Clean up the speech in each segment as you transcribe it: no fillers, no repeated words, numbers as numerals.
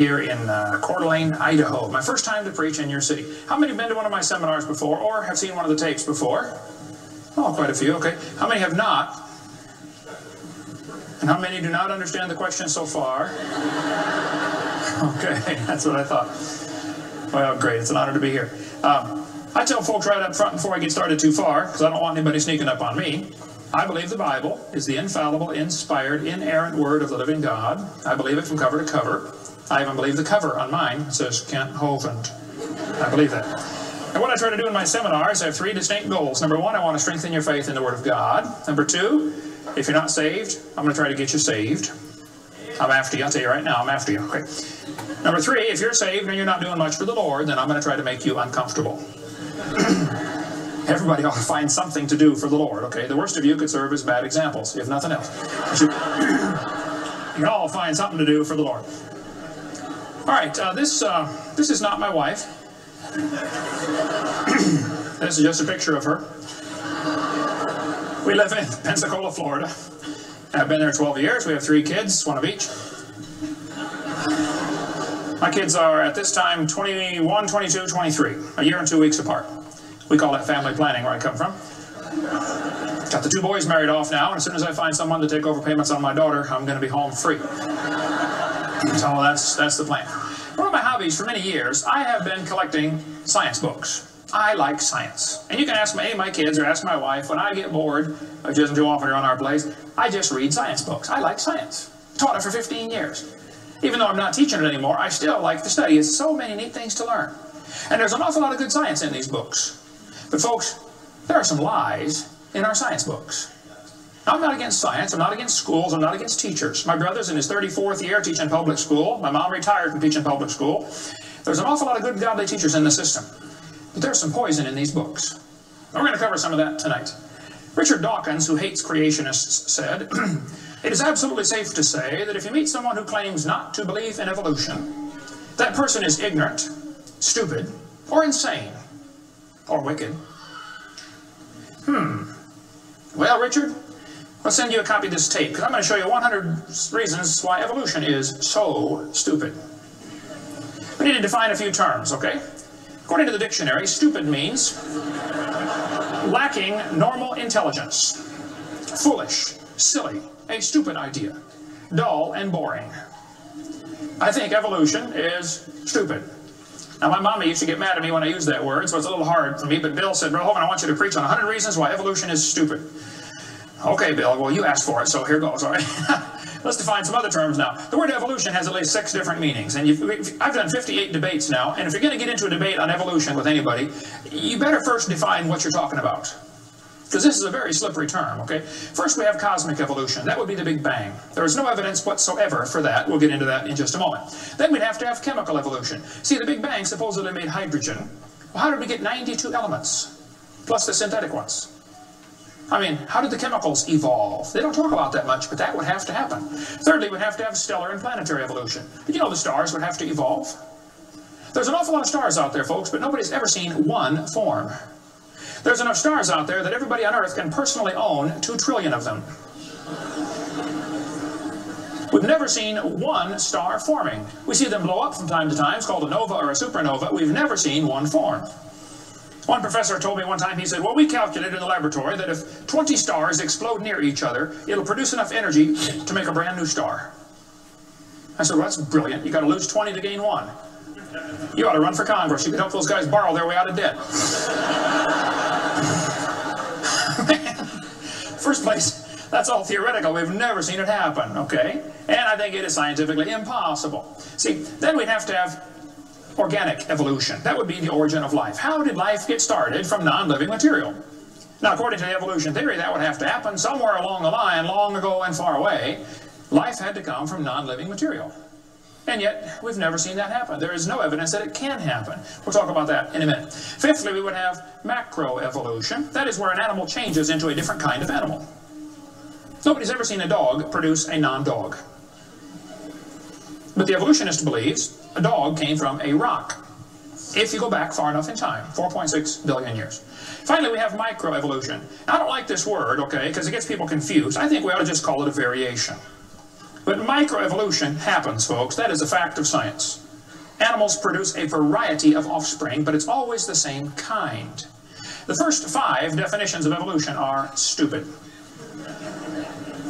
Here in Coeur d'Alene, Idaho. My first time to preach in your city. How many have been to one of my seminars before or have seen one of the tapes before? Oh, quite a few, okay. How many have not? And how many do not understand the question so far? Okay, that's what I thought. Well, great, it's an honor to be here. I tell folks right up front before I get started too far, because I don't want anybody sneaking up on me, I believe the Bible is the infallible, inspired, inerrant word of the living God. I believe it from cover to cover. I even believe the cover on mine. It says Kent Hovind. I believe that. And what I try to do in my seminars, I have three distinct goals. Number one, I want to strengthen your faith in the Word of God. Number two, if you're not saved, I'm going to try to get you saved. I'm after you. I'll tell you right now, I'm after you. Okay. Number three, if you're saved and you're not doing much for the Lord, then I'm going to try to make you uncomfortable. Everybody ought to find something to do for the Lord, okay? The worst of you could serve as bad examples, if nothing else. You can all find something to do for the Lord. All right, this is not my wife. This is just a picture of her. We live in Pensacola, Florida. I've been there 12 years. We have 3 kids, one of each. My kids are, at this time, 21, 22, 23, a year and 2 weeks apart. We call that family planning where I come from. Got the 2 boys married off now, and as soon as I find someone to take over payments on my daughter, I'm going to be home free. So that's the plan. One of my hobbies for many years, I have been collecting science books. I like science. And you can ask my kids or ask my wife, when I get bored, which isn't too often around our place, I just read science books. I like science. Taught it for 15 years. Even though I'm not teaching it anymore, I still like to study. It's so many neat things to learn. And there's an awful lot of good science in these books. But folks, there are some lies in our science books. Now, I'm not against science, I'm not against schools, I'm not against teachers. My brother's in his 34th year teaching public school. My mom retired from teaching public school. There's an awful lot of good godly teachers in the system. But there's some poison in these books. And we're going to cover some of that tonight. Richard Dawkins, who hates creationists, said, "It is absolutely safe to say that if you meet someone who claims not to believe in evolution, that person is ignorant, stupid, or insane, or wicked." Well, Richard, I'll send you a copy of this tape, because I'm going to show you 100 reasons why evolution is so stupid. We need to define a few terms, okay? According to the dictionary, stupid means lacking normal intelligence, foolish, silly, a stupid idea, dull and boring. I think evolution is stupid. Now, my mommy used to get mad at me when I used that word, so it's a little hard for me, but Bill said, "Brother Hovind, I want you to preach on 100 reasons why evolution is stupid." Okay, Bill, well, you asked for it, so here goes, all right? Let's define some other terms now. The word evolution has at least 6 different meanings, and I've done 58 debates now, and if you're going to get into a debate on evolution with anybody, you better first define what you're talking about, because this is a very slippery term, okay? First, we have cosmic evolution. That would be the Big Bang. There is no evidence whatsoever for that. We'll get into that in just a moment. Then we'd have to have chemical evolution. See, the Big Bang supposedly made hydrogen. Well, how did we get 92 elements, plus the synthetic ones? I mean, how did the chemicals evolve? They don't talk about that much, but that would have to happen. Thirdly, we'd have to have stellar and planetary evolution. But you know the stars would have to evolve. There's an awful lot of stars out there, folks, but nobody's ever seen one form. There's enough stars out there that everybody on Earth can personally own 2 trillion of them. We've never seen one star forming. We see them blow up from time to time. It's called a nova or a supernova. We've never seen one form. One professor told me one time, he said, "Well, we calculated in the laboratory that if 20 stars explode near each other, it'll produce enough energy to make a brand new star." I said, "Well, that's brilliant. You got to lose 20 to gain 1. You ought to run for Congress. You could help those guys borrow their way out of debt." First place, that's all theoretical. We've never seen it happen, okay? And I think it is scientifically impossible. See, then we'd have to have organic evolution. That would be the origin of life. How did life get started from non-living material? Now, according to the evolution theory, that would have to happen somewhere along the line, long ago and far away. Life had to come from non-living material. And yet, we've never seen that happen. There is no evidence that it can happen. We'll talk about that in a minute. Fifthly, we would have macroevolution. That is where an animal changes into a different kind of animal. Nobody's ever seen a dog produce a non-dog. But the evolutionist believes a dog came from a rock, if you go back far enough in time, 4.6 billion years. Finally, we have microevolution. Now, I don't like this word, okay, because it gets people confused. I think we ought to just call it a variation. But microevolution happens, folks. That is a fact of science. Animals produce a variety of offspring, but it's always the same kind. The first 5 definitions of evolution are stupid.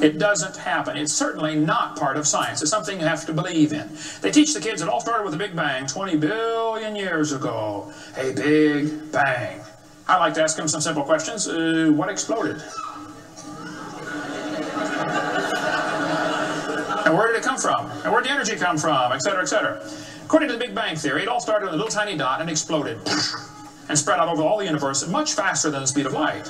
It doesn't happen. It's certainly not part of science. It's something you have to believe in. They teach the kids it all started with the Big Bang 20 billion years ago. A Big Bang. I like to ask them some simple questions. What exploded? And where did it come from? And where did the energy come from? Etc., etc. According to the Big Bang Theory, it all started with a little tiny dot and exploded and spread out over all the universe much faster than the speed of light.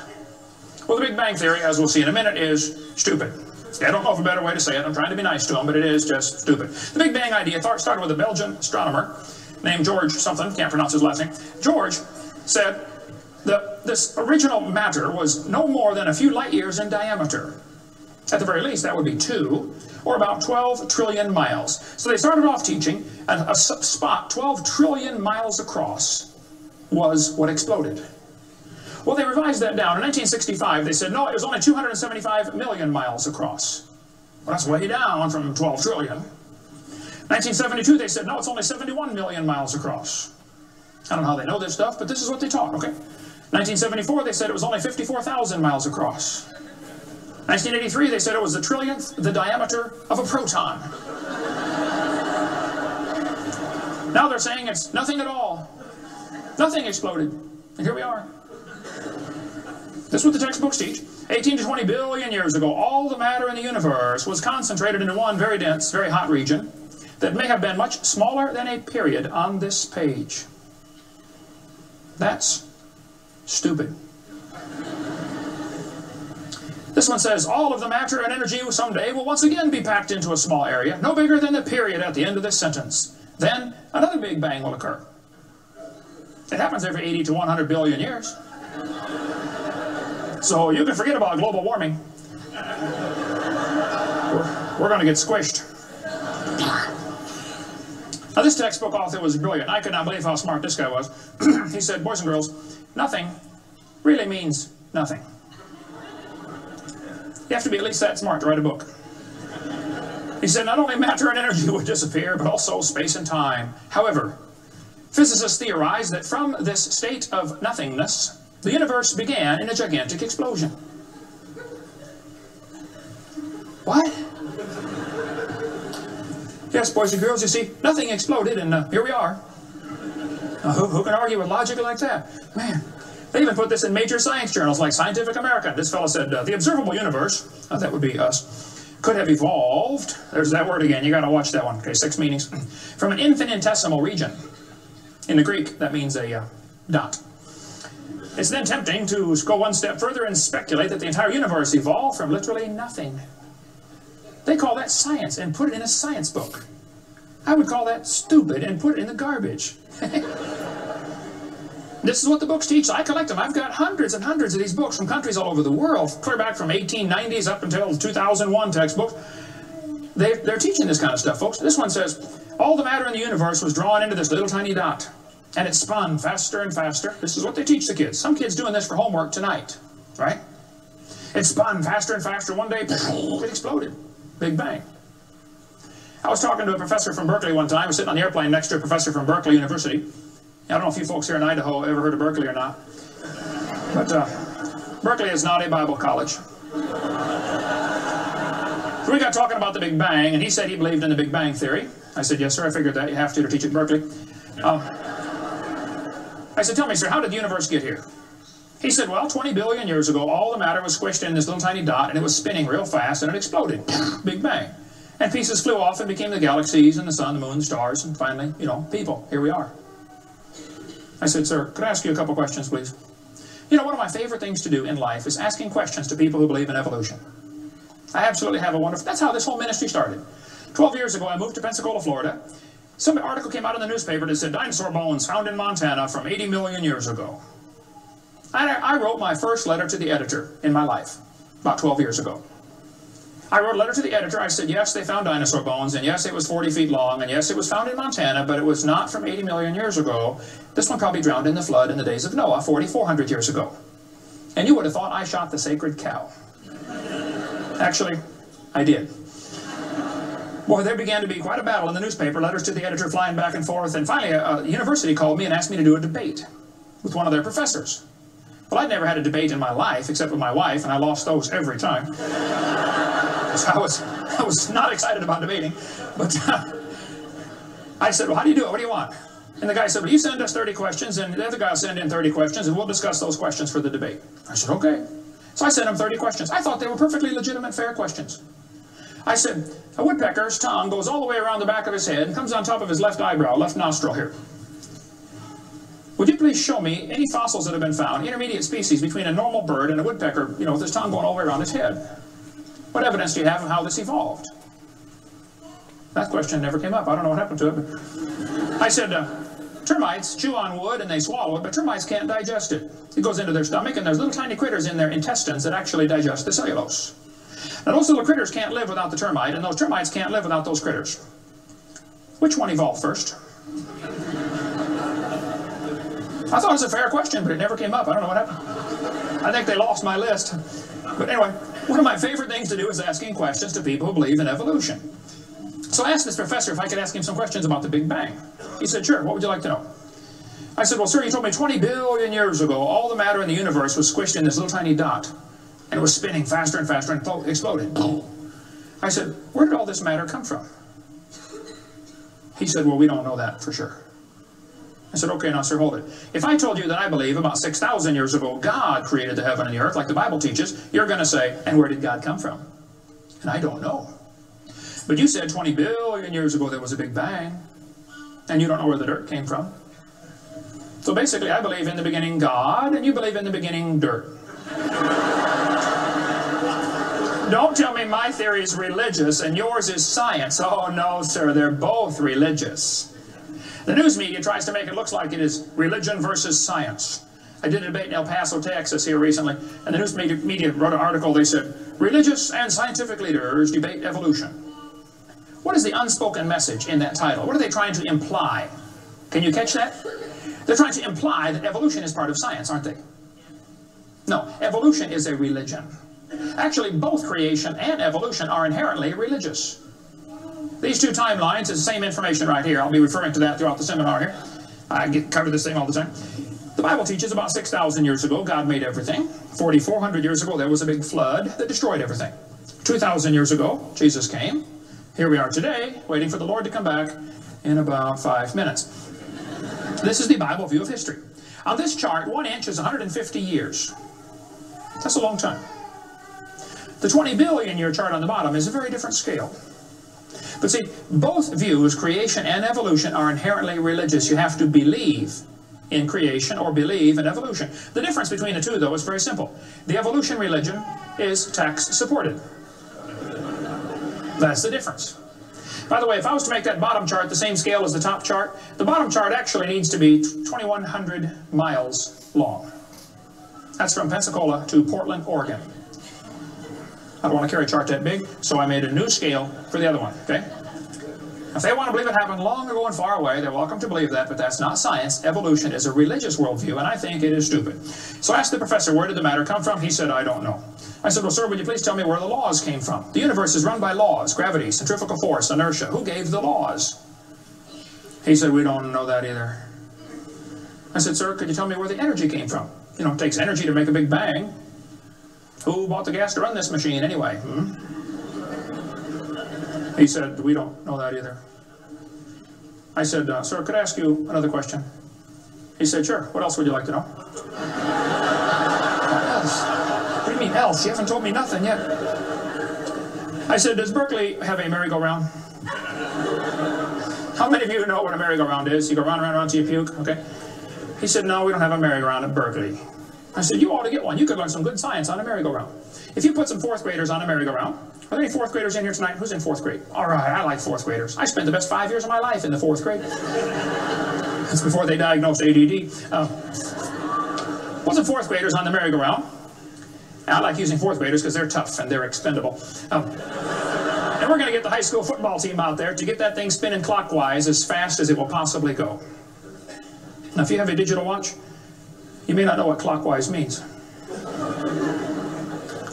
Well, the Big Bang Theory, as we'll see in a minute, is stupid. I don't know of a better way to say it. I'm trying to be nice to them, but it is just stupid. The Big Bang idea started with a Belgian astronomer named George something, can't pronounce his last name. George said that this original matter was no more than a few light years in diameter. At the very least, that would be 2, or about 12 trillion miles. So they started off teaching a spot 12 trillion miles across was what exploded. Well, they revised that down. In 1965, they said, no, it was only 275 million miles across. Well, that's way down from 12 trillion. 1972, they said, no, it's only 71 million miles across. I don't know how they know this stuff, but this is what they taught, okay? 1974, they said it was only 54,000 miles across. 1983, they said it was the trillionth the diameter of a proton. Now they're saying it's nothing at all. Nothing exploded. And here we are. This is what the textbooks teach. 18 to 20 billion years ago, all the matter in the universe was concentrated into one very dense, very hot region that may have been much smaller than a period on this page. That's stupid. This one says, all of the matter and energy someday will once again be packed into a small area, no bigger than the period at the end of this sentence. Then another Big Bang will occur. It happens every 80 to 100 billion years. So you can forget about global warming. We're going to get squished. Now this textbook author was brilliant. I could not believe how smart this guy was. He said, boys and girls, nothing really means nothing. You have to be at least that smart to write a book. He said not only matter and energy would disappear, but also space and time. However, physicists theorize that from this state of nothingness, the universe began in a gigantic explosion. What? Yes, boys and girls, you see, nothing exploded, and here we are. Who can argue with logic like that? Man, they even put this in major science journals like Scientific American. This fellow said, the observable universe, that would be us, could have evolved, there's that word again, you gotta watch that one, okay, 6 meanings, from an infinitesimal region. In the Greek, that means a dot. It's then tempting to go one step further and speculate that the entire universe evolved from literally nothing. They call that science and put it in a science book. I would call that stupid and put it in the garbage. This is what the books teach. I collect them. I've got hundreds and hundreds of these books from countries all over the world, clear back from 1890s up until 2001 textbooks. They're teaching this kind of stuff, folks. This one says, all the matter in the universe was drawn into this little tiny dot, and it spun faster and faster. This is what they teach the kids. Some kids doing this for homework tonight, right? It spun faster and faster. One day, it exploded. Big Bang. I was talking to a professor from Berkeley one time. I was sitting on the airplane next to a professor from Berkeley University. I don't know if you folks here in Idaho ever heard of Berkeley or not. But Berkeley is not a Bible college. So we got talking about the Big Bang, and he said he believed in the Big Bang Theory. I said, yes, sir, I figured that. You have to teach at Berkeley. I said, tell me, sir, how did the universe get here? He said, well, 20 billion years ago, all the matter was squished in this little tiny dot, and it was spinning real fast, and it exploded. Big Bang. And pieces flew off and became the galaxies, and the sun, the moon, the stars, and finally, you know, people. Here we are. I said, sir, could I ask you a couple questions, please? You know, one of my favorite things to do in life is asking questions to people who believe in evolution. I absolutely have a wonderful... That's how this whole ministry started. 12 years ago, I moved to Pensacola, Florida. Some article came out in the newspaper that said, dinosaur bones found in Montana from 80 million years ago. I wrote my first letter to the editor in my life, about 12 years ago. I wrote a letter to the editor. I said, yes, they found dinosaur bones, and yes, it was 40 feet long, and yes, it was found in Montana, but it was not from 80 million years ago. This one probably drowned in the flood in the days of Noah, 4,400 years ago. And you would have thought I shot the sacred cow. Actually, I did. Boy, there began to be quite a battle in the newspaper, letters to the editor flying back and forth, and finally a university called me and asked me to do a debate with one of their professors. Well, I'd never had a debate in my life except with my wife, and I lost those every time. So I was not excited about debating, but I said, well, how do you do it? What do you want? And the guy said, well, you send us 30 questions, and the other guy will send in 30 questions, and we'll discuss those questions for the debate. I said, okay. So I sent him 30 questions. I thought they were perfectly legitimate, fair questions. I said, a woodpecker's tongue goes all the way around the back of his head and comes on top of his left eyebrow, left nostril here. Would you please show me any fossils that have been found, intermediate species between a normal bird and a woodpecker, you know, with his tongue going all the way around his head? What evidence do you have of how this evolved? That question never came up. I don't know what happened to it. But I said, termites chew on wood and they swallow it, but termites can't digest it. It goes into their stomach, and there's little tiny critters in their intestines that actually digest the cellulose. Now, those little critters can't live without the termite, and those termites can't live without those critters. Which one evolved first? I thought it was a fair question, but it never came up. I don't know what happened. I think they lost my list. But anyway, one of my favorite things to do is asking questions to people who believe in evolution. So I asked this professor if I could ask him some questions about the Big Bang. He said, sure, what would you like to know? I said, well, sir, you told me 20 billion years ago, all the matter in the universe was squished in this little tiny dot. And it was spinning faster and faster and exploded. I said, where did all this matter come from? He said, well, we don't know that for sure. I said, okay, now, sir, hold it. If I told you that I believe about 6,000 years ago God created the heaven and the earth, like the Bible teaches, you're going to say, and where did God come from? And I don't know. But you said 20 billion years ago there was a Big Bang, and you don't know where the dirt came from. So basically, I believe in the beginning God, and you believe in the beginning dirt. Don't tell me my theory is religious and yours is science. Oh, no, sir, they're both religious. The news media tries to make it look like it is religion versus science. I did a debate in El Paso, Texas here recently, and the news media wrote an article. They said, religious and scientific leaders debate evolution. What is the unspoken message in that title? What are they trying to imply? Can you catch that? They're trying to imply that evolution is part of science, aren't they? No, evolution is a religion. Actually, both creation and evolution are inherently religious. These two timelines is the same information right here. I'll be referring to that throughout the seminar here. I cover this thing all the time. The Bible teaches about 6,000 years ago, God made everything. 4,400 years ago, there was a big flood that destroyed everything. 2,000 years ago, Jesus came. Here we are today, waiting for the Lord to come back in about 5 minutes. This is the Bible view of history. On this chart, 1 inch is 150 years. That's a long time. The 20 billion year chart on the bottom is a very different scale. But see, both views, creation and evolution, are inherently religious. You have to believe in creation or believe in evolution. The difference between the two, though, is very simple. The evolution religion is tax-supported. That's the difference. By the way, if I was to make that bottom chart the same scale as the top chart, the bottom chart actually needs to be 2,100 miles long. That's from Pensacola to Portland, Oregon. I don't want to carry a chart that big, so I made a new scale for the other one, okay? If they want to believe it happened long ago and far away, they're welcome to believe that, but that's not science. Evolution is a religious worldview, and I think it is stupid. So I asked the professor, where did the matter come from? He said, I don't know. I said, well, sir, would you please tell me where the laws came from? The universe is run by laws, gravity, centrifugal force, inertia. Who gave the laws? He said, we don't know that either. I said, sir, could you tell me where the energy came from? You know, it takes energy to make a big bang. Who bought the gas to run this machine anyway? He said, we don't know that either. I said, sir, could I ask you another question? He said, sure. What else would you like to know? What else? What do you mean else? You haven't told me nothing yet. I said, does Berkeley have a merry-go-round? How many of you know what a merry-go-round is? You go round and round until you puke, okay? He said, no, we don't have a merry-go-round at Berkeley. I said, you ought to get one. You could learn some good science on a merry-go-round. If you put some fourth graders on a merry-go-round, are there any fourth graders in here tonight? Who's in fourth grade? All right, I like fourth graders. I spent the best 5 years of my life in the fourth grade. That's before they diagnosed ADD. Put some fourth graders on the merry-go-round. I like using fourth graders because they're tough and they're expendable. And we're going to get the high school football team out there to get that thing spinning clockwise as fast as it will possibly go. Now, if you have a digital watch, you may not know what clockwise means.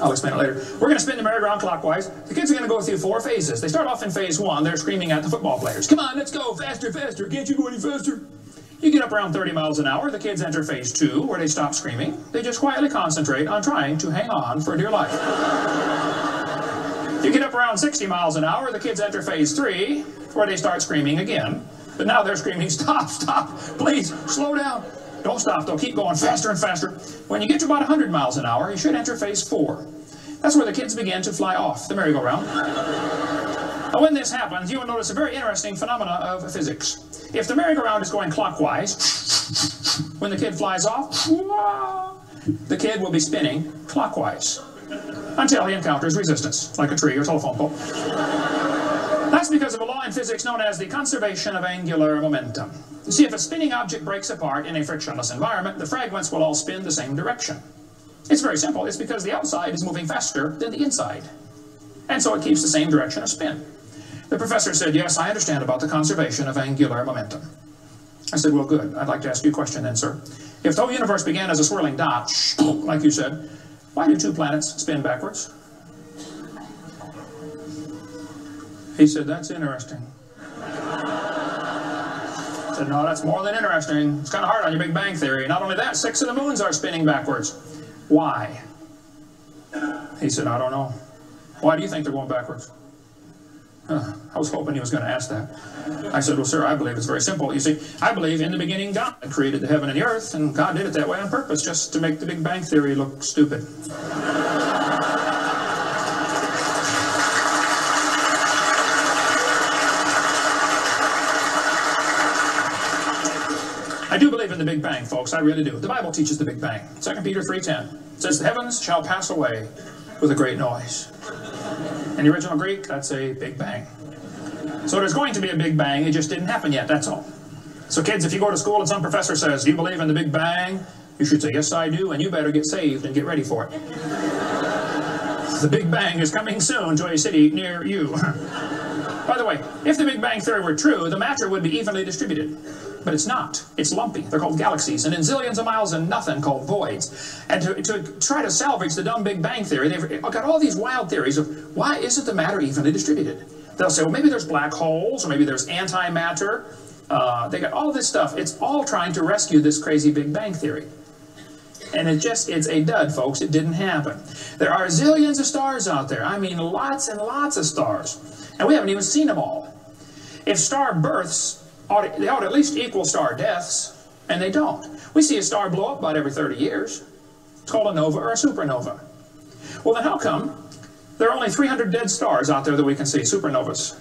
I'll explain it later. We're going to spin the merry-go-round clockwise. The kids are going to go through 4 phases. They start off in phase 1. They're screaming at the football players. Come on, let's go. Faster, faster. Can't you go any faster? You get up around 30 miles an hour. The kids enter phase 2, where they stop screaming. They just quietly concentrate on trying to hang on for dear life. You get up around 60 miles an hour. The kids enter phase 3, where they start screaming again. But now they're screaming, stop, stop, please, slow down. Don't stop, though. Keep going faster and faster. When you get to about 100 miles an hour, you should enter phase 4. That's where the kids begin to fly off the merry-go-round. Now, when this happens, you will notice a very interesting phenomena of physics. If the merry-go-round is going clockwise, when the kid flies off, the kid will be spinning clockwise until he encounters resistance, like a tree or telephone pole. That's because of a law in physics known as the conservation of angular momentum. You see, if a spinning object breaks apart in a frictionless environment, the fragments will all spin the same direction. It's very simple. It's because the outside is moving faster than the inside. And so it keeps the same direction of spin. The professor said, yes, I understand about the conservation of angular momentum. I said, well, good. I'd like to ask you a question then, sir. If the whole universe began as a swirling dot, like you said, why do 2 planets spin backwards? He said, that's interesting. I said, no, that's more than interesting. It's kind of hard on your Big Bang Theory. Not only that, 6 of the moons are spinning backwards. Why? He said, I don't know. Why do you think they're going backwards? I was hoping he was going to ask that. I said, well, sir, I believe it's very simple. You see, I believe in the beginning God created the heaven and the earth, and God did it that way on purpose, just to make the Big Bang Theory look stupid. I do believe in the Big Bang, folks. I really do. The Bible teaches the Big Bang. 2 Peter 3:10. It says, the heavens shall pass away with a great noise. In the original Greek, that's a Big Bang. So there's going to be a Big Bang. It just didn't happen yet, that's all. So kids, if you go to school and some professor says, do you believe in the Big Bang? You should say, yes, I do, and you better get saved and get ready for it. The Big Bang is coming soon to a city near you. By the way, if the Big Bang Theory were true, the matter would be evenly distributed. But it's not. It's lumpy. They're called galaxies. And in zillions of miles and nothing called voids. And to try to salvage the dumb Big Bang Theory, they've got all these wild theories of why isn't the matter evenly distributed? They'll say, well, maybe there's black holes, or maybe there's antimatter. They got all this stuff. It's all trying to rescue this crazy Big Bang Theory. And it's a dud, folks. It didn't happen. There are zillions of stars out there. I mean, lots and lots of stars. And we haven't even seen them all. If star births, they ought to at least equal star deaths, and they don't. We see a star blow up about every 30 years. It's called a nova or a supernova. Well, then how come there are only 300 dead stars out there that we can see, supernovas?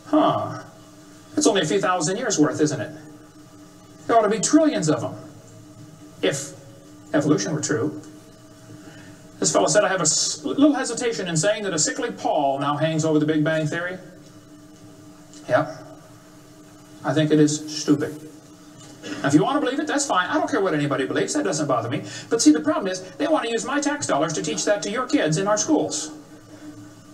Huh. It's only a few thousand years worth, isn't it? There ought to be trillions of them, if evolution were true. This fellow said, I have a little hesitation in saying that a sickly pall now hangs over the Big Bang Theory. Yep. I think it is stupid. Now, if you want to believe it, that's fine. I don't care what anybody believes. That doesn't bother me. But see, the problem is, they want to use my tax dollars to teach that to your kids in our schools.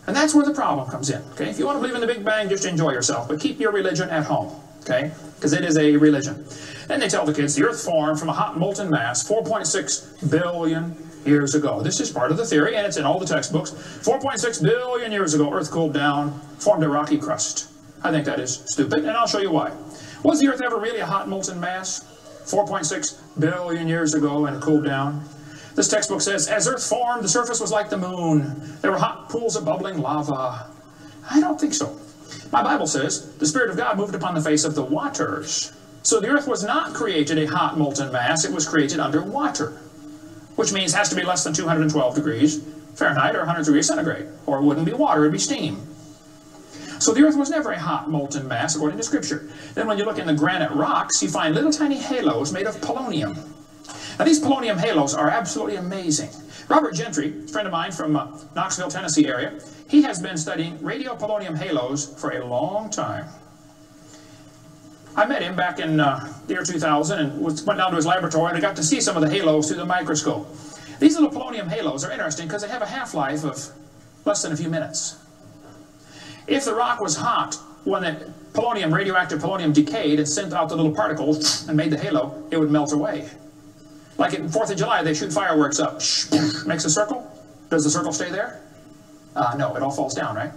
And that's where the problem comes in. Okay? If you want to believe in the Big Bang, just enjoy yourself. But keep your religion at home. Okay? Because it is a religion. Then they tell the kids, the Earth formed from a hot molten mass 4.6 billion years ago. This is part of the theory, and it's in all the textbooks. 4.6 billion years ago, Earth cooled down, formed a rocky crust. I think that is stupid, and I'll show you why. Was the Earth ever really a hot molten mass 4.6 billion years ago and it cooled down? This textbook says, as Earth formed, the surface was like the moon. There were hot pools of bubbling lava. I don't think so. My Bible says the Spirit of God moved upon the face of the waters. So the Earth was not created a hot molten mass. It was created underwater, which means it has to be less than 212 degrees Fahrenheit or 100 degrees centigrade, or it wouldn't be water, it would be steam. So the Earth was never a hot molten mass, according to Scripture. Then when you look in the granite rocks, you find little tiny halos made of polonium. Now these polonium halos are absolutely amazing. Robert Gentry, a friend of mine from Knoxville, Tennessee area, he has been studying radiopolonium halos for a long time. I met him back in the year 2000 and went down to his laboratory and I got to see some of the halos through the microscope. These little polonium halos are interesting because they have a half-life of less than a few minutes. If the rock was hot, when the radioactive polonium decayed and sent out the little particles and made the halo, it would melt away. Like at 4th of July, they shoot fireworks up. Makes a circle. Does the circle stay there? No, it all falls down, right?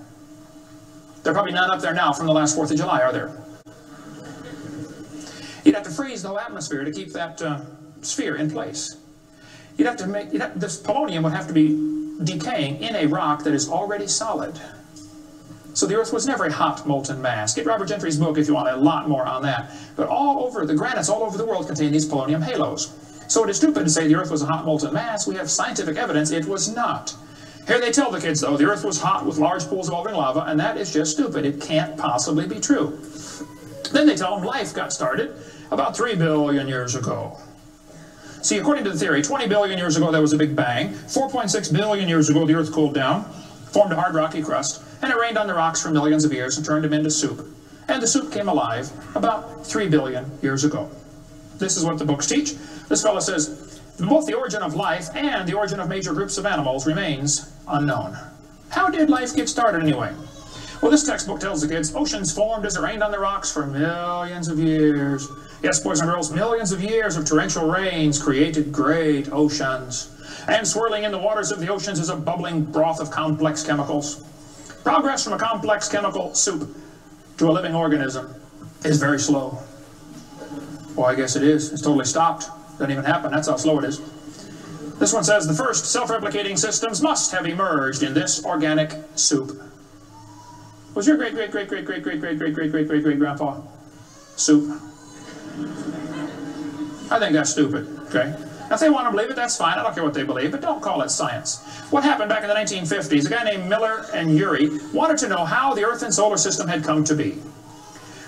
There are probably none up there now from the last 4th of July, are there? You'd have to freeze the whole atmosphere to keep that sphere in place. You'd have to make, this polonium would have to be decaying in a rock that is already solid. So the Earth was never a hot molten mass. Get Robert Gentry's book if you want a lot more on that. But all over, the granites all over the world contain these polonium halos. So it is stupid to say the Earth was a hot molten mass. We have scientific evidence it was not. Here they tell the kids, though, the Earth was hot with large pools of molten lava, and that is just stupid. It can't possibly be true. Then they tell them life got started about 3 billion years ago. See, according to the theory, 20 billion years ago there was a big bang. 4.6 billion years ago the Earth cooled down, formed a hard rocky crust, and it rained on the rocks for millions of years and turned them into soup. And the soup came alive about 3 billion years ago. This is what the books teach. This fellow says, both the origin of life and the origin of major groups of animals remains unknown. How did life get started anyway? Well, this textbook tells the kids, oceans formed as it rained on the rocks for millions of years. Yes, boys and girls, millions of years of torrential rains created great oceans. And swirling in the waters of the oceans is a bubbling broth of complex chemicals. Progress from a complex chemical soup to a living organism is very slow. Well, I guess it is. It's totally stopped. Doesn't even happen. That's how slow it is. This one says the first self-replicating systems must have emerged in this organic soup. Was your great-great-great-great-great-great-great-great-great-great-great-grandpa soup? I think that's stupid, okay? Now, if they want to believe it, that's fine. I don't care what they believe, but don't call it science. What happened back in the 1950s, a guy named Miller and Urey wanted to know how the Earth and solar system had come to be.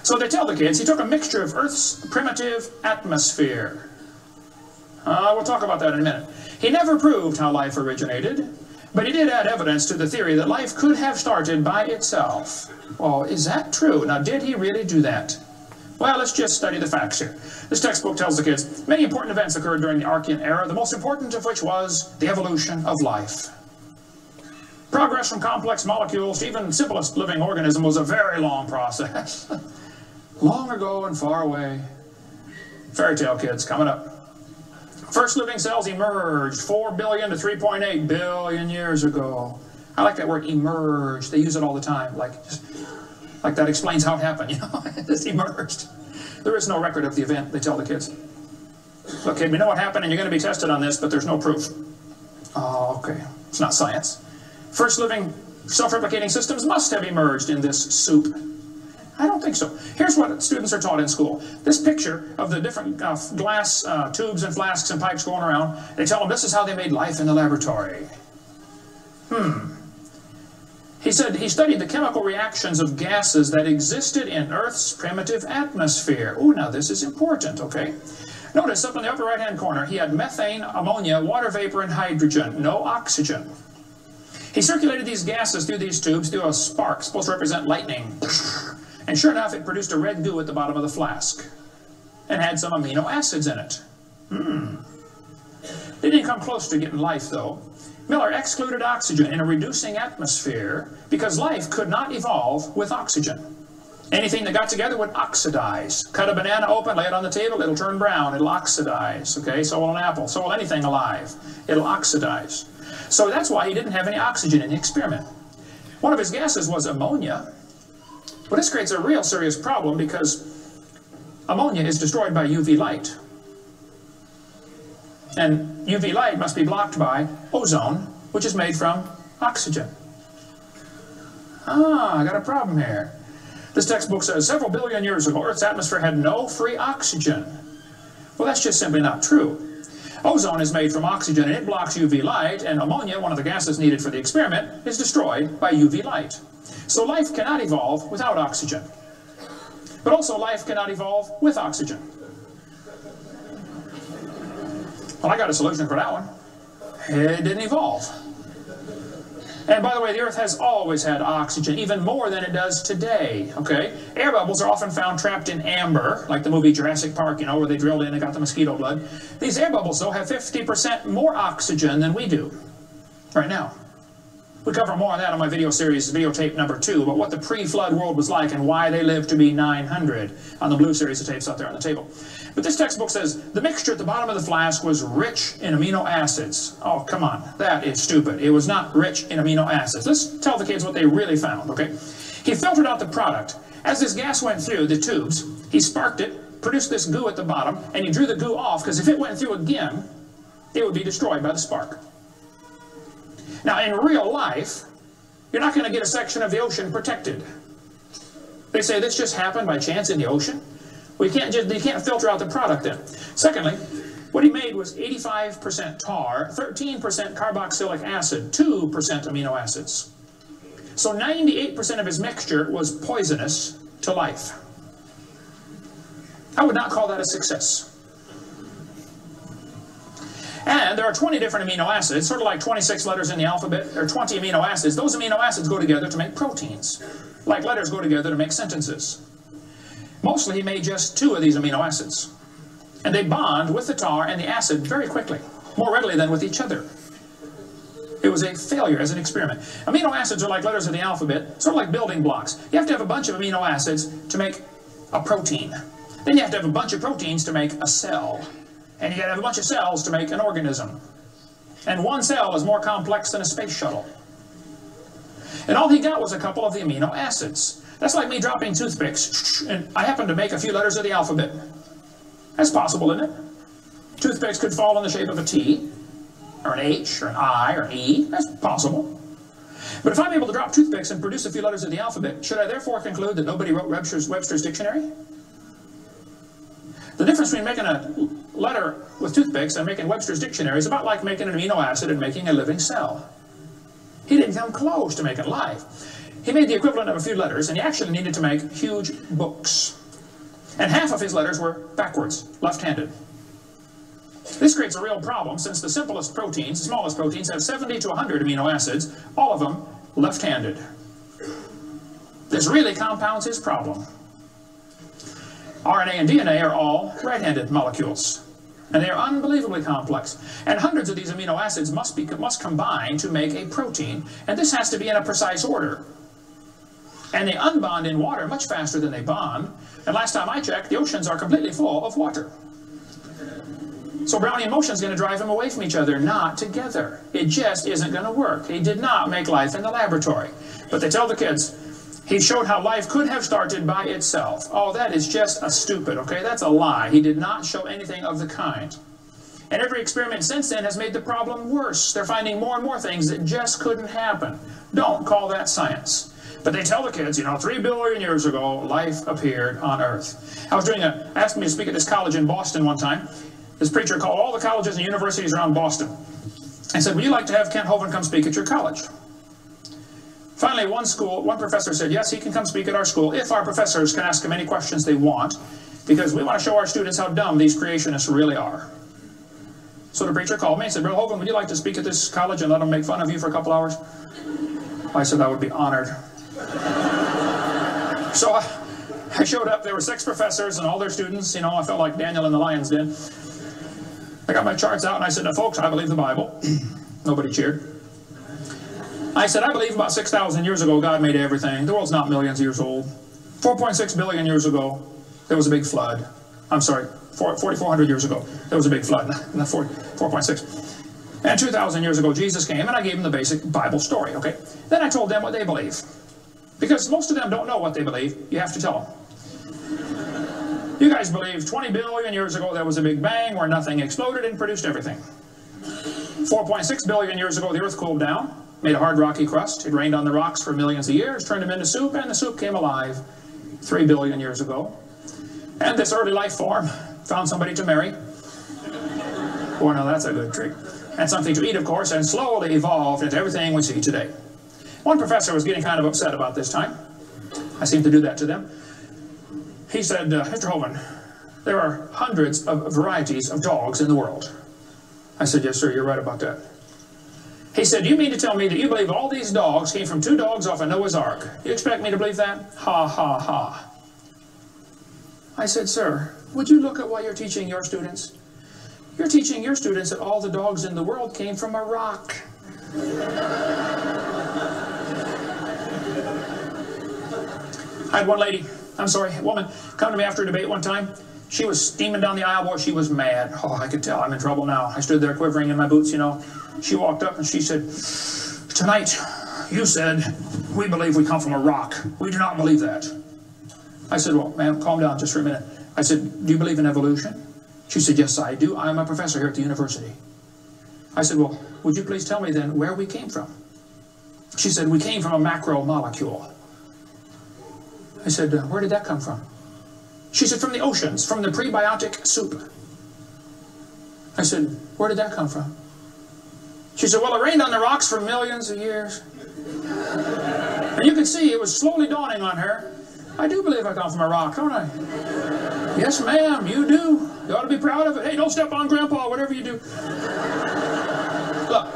So they tell the kids he took a mixture of Earth's primitive atmosphere. We'll talk about that in a minute. He never proved how life originated, but he did add evidence to the theory that life could have started by itself. Well, is that true? Now, did he really do that? Well, let's just study the facts here. This textbook tells the kids, many important events occurred during the Archean era, the most important of which was the evolution of life. Progress from complex molecules to even simplest living organism was a very long process. Long ago and far away. Fairy tale kids, coming up. First living cells emerged 4 billion to 3.8 billion years ago. I like that word, emerged. They use it all the time, like that explains how it happened, you know, it just emerged. There is no record of the event, they tell the kids. Look, kid, we know what happened and you're going to be tested on this, but there's no proof. Oh, okay. It's not science. First living self-replicating systems must have emerged in this soup. I don't think so. Here's what students are taught in school. This picture of the different glass tubes and flasks and pipes going around, they tell them this is how they made life in the laboratory. He said he studied the chemical reactions of gases that existed in Earth's primitive atmosphere. Ooh, now this is important, okay? Notice up in the upper right-hand corner, he had methane, ammonia, water vapor, and hydrogen, no oxygen. He circulated these gases through these tubes through a spark, supposed to represent lightning. And sure enough, it produced a red goo at the bottom of the flask and had some amino acids in it. They didn't come close to getting life, though. Miller excluded oxygen in a reducing atmosphere because life could not evolve with oxygen. Anything that got together would oxidize. Cut a banana open, lay it on the table, it'll turn brown, it'll oxidize, okay? So will an apple, so will anything alive. It'll oxidize. So that's why he didn't have any oxygen in the experiment. One of his gases was ammonia. Well, this creates a real serious problem because ammonia is destroyed by UV light. And UV light must be blocked by ozone, which is made from oxygen. I got a problem here. This textbook says several billion years ago, Earth's atmosphere had no free oxygen. Well, that's just simply not true. Ozone is made from oxygen and it blocks UV light, and ammonia, one of the gases needed for the experiment, is destroyed by UV light. So life cannot evolve without oxygen. But also life cannot evolve with oxygen. Well, I got a solution for that one. It didn't evolve. And by the way, the Earth has always had oxygen, even more than it does today, okay? Air bubbles are often found trapped in amber, like the movie Jurassic Park, you know, where they drilled in and got the mosquito blood. These air bubbles, though, have 50% more oxygen than we do right now. We cover more on that on my video series, videotape number 2, about what the pre-flood world was like and why they lived to be 900 on the blue series of tapes out there on the table. But this textbook says the mixture at the bottom of the flask was rich in amino acids. Oh, come on. That is stupid. It was not rich in amino acids. Let's tell the kids what they really found, okay? He filtered out the product. As this gas went through the tubes, he sparked it, produced this goo at the bottom, and he drew the goo off, because if it went through again, it would be destroyed by the spark. Now, in real life, you're not going to get a section of the ocean protected. They say this just happened by chance in the ocean. Well, you can't filter out the product then. Secondly, what he made was 85% tar, 13% carboxylic acid, 2% amino acids. So 98% of his mixture was poisonous to life. I would not call that a success. And there are 20 different amino acids, sort of like 26 letters in the alphabet. There are 20 amino acids. Those amino acids go together to make proteins, like letters go together to make sentences. Mostly he made just 2 of these amino acids. And they bond with the tar and the acid very quickly, more readily than with each other. It was a failure as an experiment. Amino acids are like letters of the alphabet, sort of like building blocks. You have to have a bunch of amino acids to make a protein. Then you have to have a bunch of proteins to make a cell. And you got to have a bunch of cells to make an organism. And one cell is more complex than a space shuttle. And all he got was a couple of the amino acids. That's like me dropping toothpicks, and I happen to make a few letters of the alphabet. That's possible, isn't it? Toothpicks could fall in the shape of a T, or an H, or an I, or an E. That's possible. But if I'm able to drop toothpicks and produce a few letters of the alphabet, should I therefore conclude that nobody wrote Webster's dictionary? The difference between making a letter with toothpicks and making Webster's dictionary is about like making an amino acid and making a living cell. He didn't come close to making life. He made the equivalent of a few letters, and he actually needed to make huge books. And half of his letters were backwards, left-handed. This creates a real problem, since the simplest proteins, the smallest proteins, have 70 to 100 amino acids, all of them left-handed. This really compounds his problem. RNA and DNA are all right-handed molecules, and they are unbelievably complex. And hundreds of these amino acids must combine to make a protein, and this has to be in a precise order. And they unbond in water much faster than they bond, and last time I checked, the oceans are completely full of water. So Brownian motion is going to drive them away from each other, not together. It just isn't going to work. He did not make life in the laboratory. But they tell the kids, he showed how life could have started by itself. Oh, that is just a stupid, okay? That's a lie. He did not show anything of the kind. And every experiment since then has made the problem worse. They're finding more and more things that just couldn't happen. Don't call that science. But they tell the kids, 3 billion years ago, life appeared on Earth. Asked me to speak at this college in Boston one time. This preacher called all the colleges and universities around Boston. I said, would you like to have Kent Hovind come speak at your college? Finally, one professor said, yes, he can come speak at our school if our professors can ask him any questions they want, because we want to show our students how dumb these creationists really are. So the preacher called me and said, Brother Hovind, would you like to speak at this college and let them make fun of you for a couple hours? I said, I would be honored. So I showed up. There were 6 professors and all their students. I felt like Daniel in the lion's den. I got my charts out and I said, now folks, I believe the Bible. Nobody cheered. I said, I believe about 6,000 years ago God made everything. The world's not millions of years old. 4.6 billion years ago, there was a big flood. I'm sorry, 4,400 years ago, there was a big flood. Not 4.6. And 2,000 years ago, Jesus came, and I gave them the basic Bible story, okay? Then I told them what they believe. Because most of them don't know what they believe. You have to tell them. You guys believe 20 billion years ago there was a big bang where nothing exploded and produced everything. 4.6 billion years ago the earth cooled down, made a hard rocky crust. It rained on the rocks for millions of years, turned them into soup, and the soup came alive 3 billion years ago. And this early life form found somebody to marry. Boy, now that's a good trick. And something to eat, of course, and slowly evolved into everything we see today. One professor was getting kind of upset about this time. I seem to do that to them. He said, Mr. Hovind, there are hundreds of varieties of dogs in the world. I said, yes, sir, you're right about that. He said, do you mean to tell me that you believe all these dogs came from 2 dogs off of Noah's Ark? You expect me to believe that? Ha, ha, ha. I said, sir, would you look at what you're teaching your students? You're teaching your students that all the dogs in the world came from a rock. I had one woman come to me after a debate one time. She was steaming down the aisle, boy, she was mad. Oh, I could tell I'm in trouble now. I stood there quivering in my boots, you know. She walked up and she said, "Tonight, you said, we believe we come from a rock. We do not believe that." I said, "Well, ma'am, calm down just for a minute." I said, "Do you believe in evolution?" She said, "Yes, I do. I'm a professor here at the university." I said, "Well, would you please tell me then where we came from?" She said, "We came from a macromolecule." I said, "Where did that come from?" She said, "From the oceans, from the prebiotic soup." I said, "Where did that come from?" She said, "Well, it rained on the rocks for millions of years." And you can see it was slowly dawning on her. I do believe I come from a rock, don't I? "Yes, ma'am, you do. You ought to be proud of it. Hey, don't step on Grandpa, whatever you do." Look,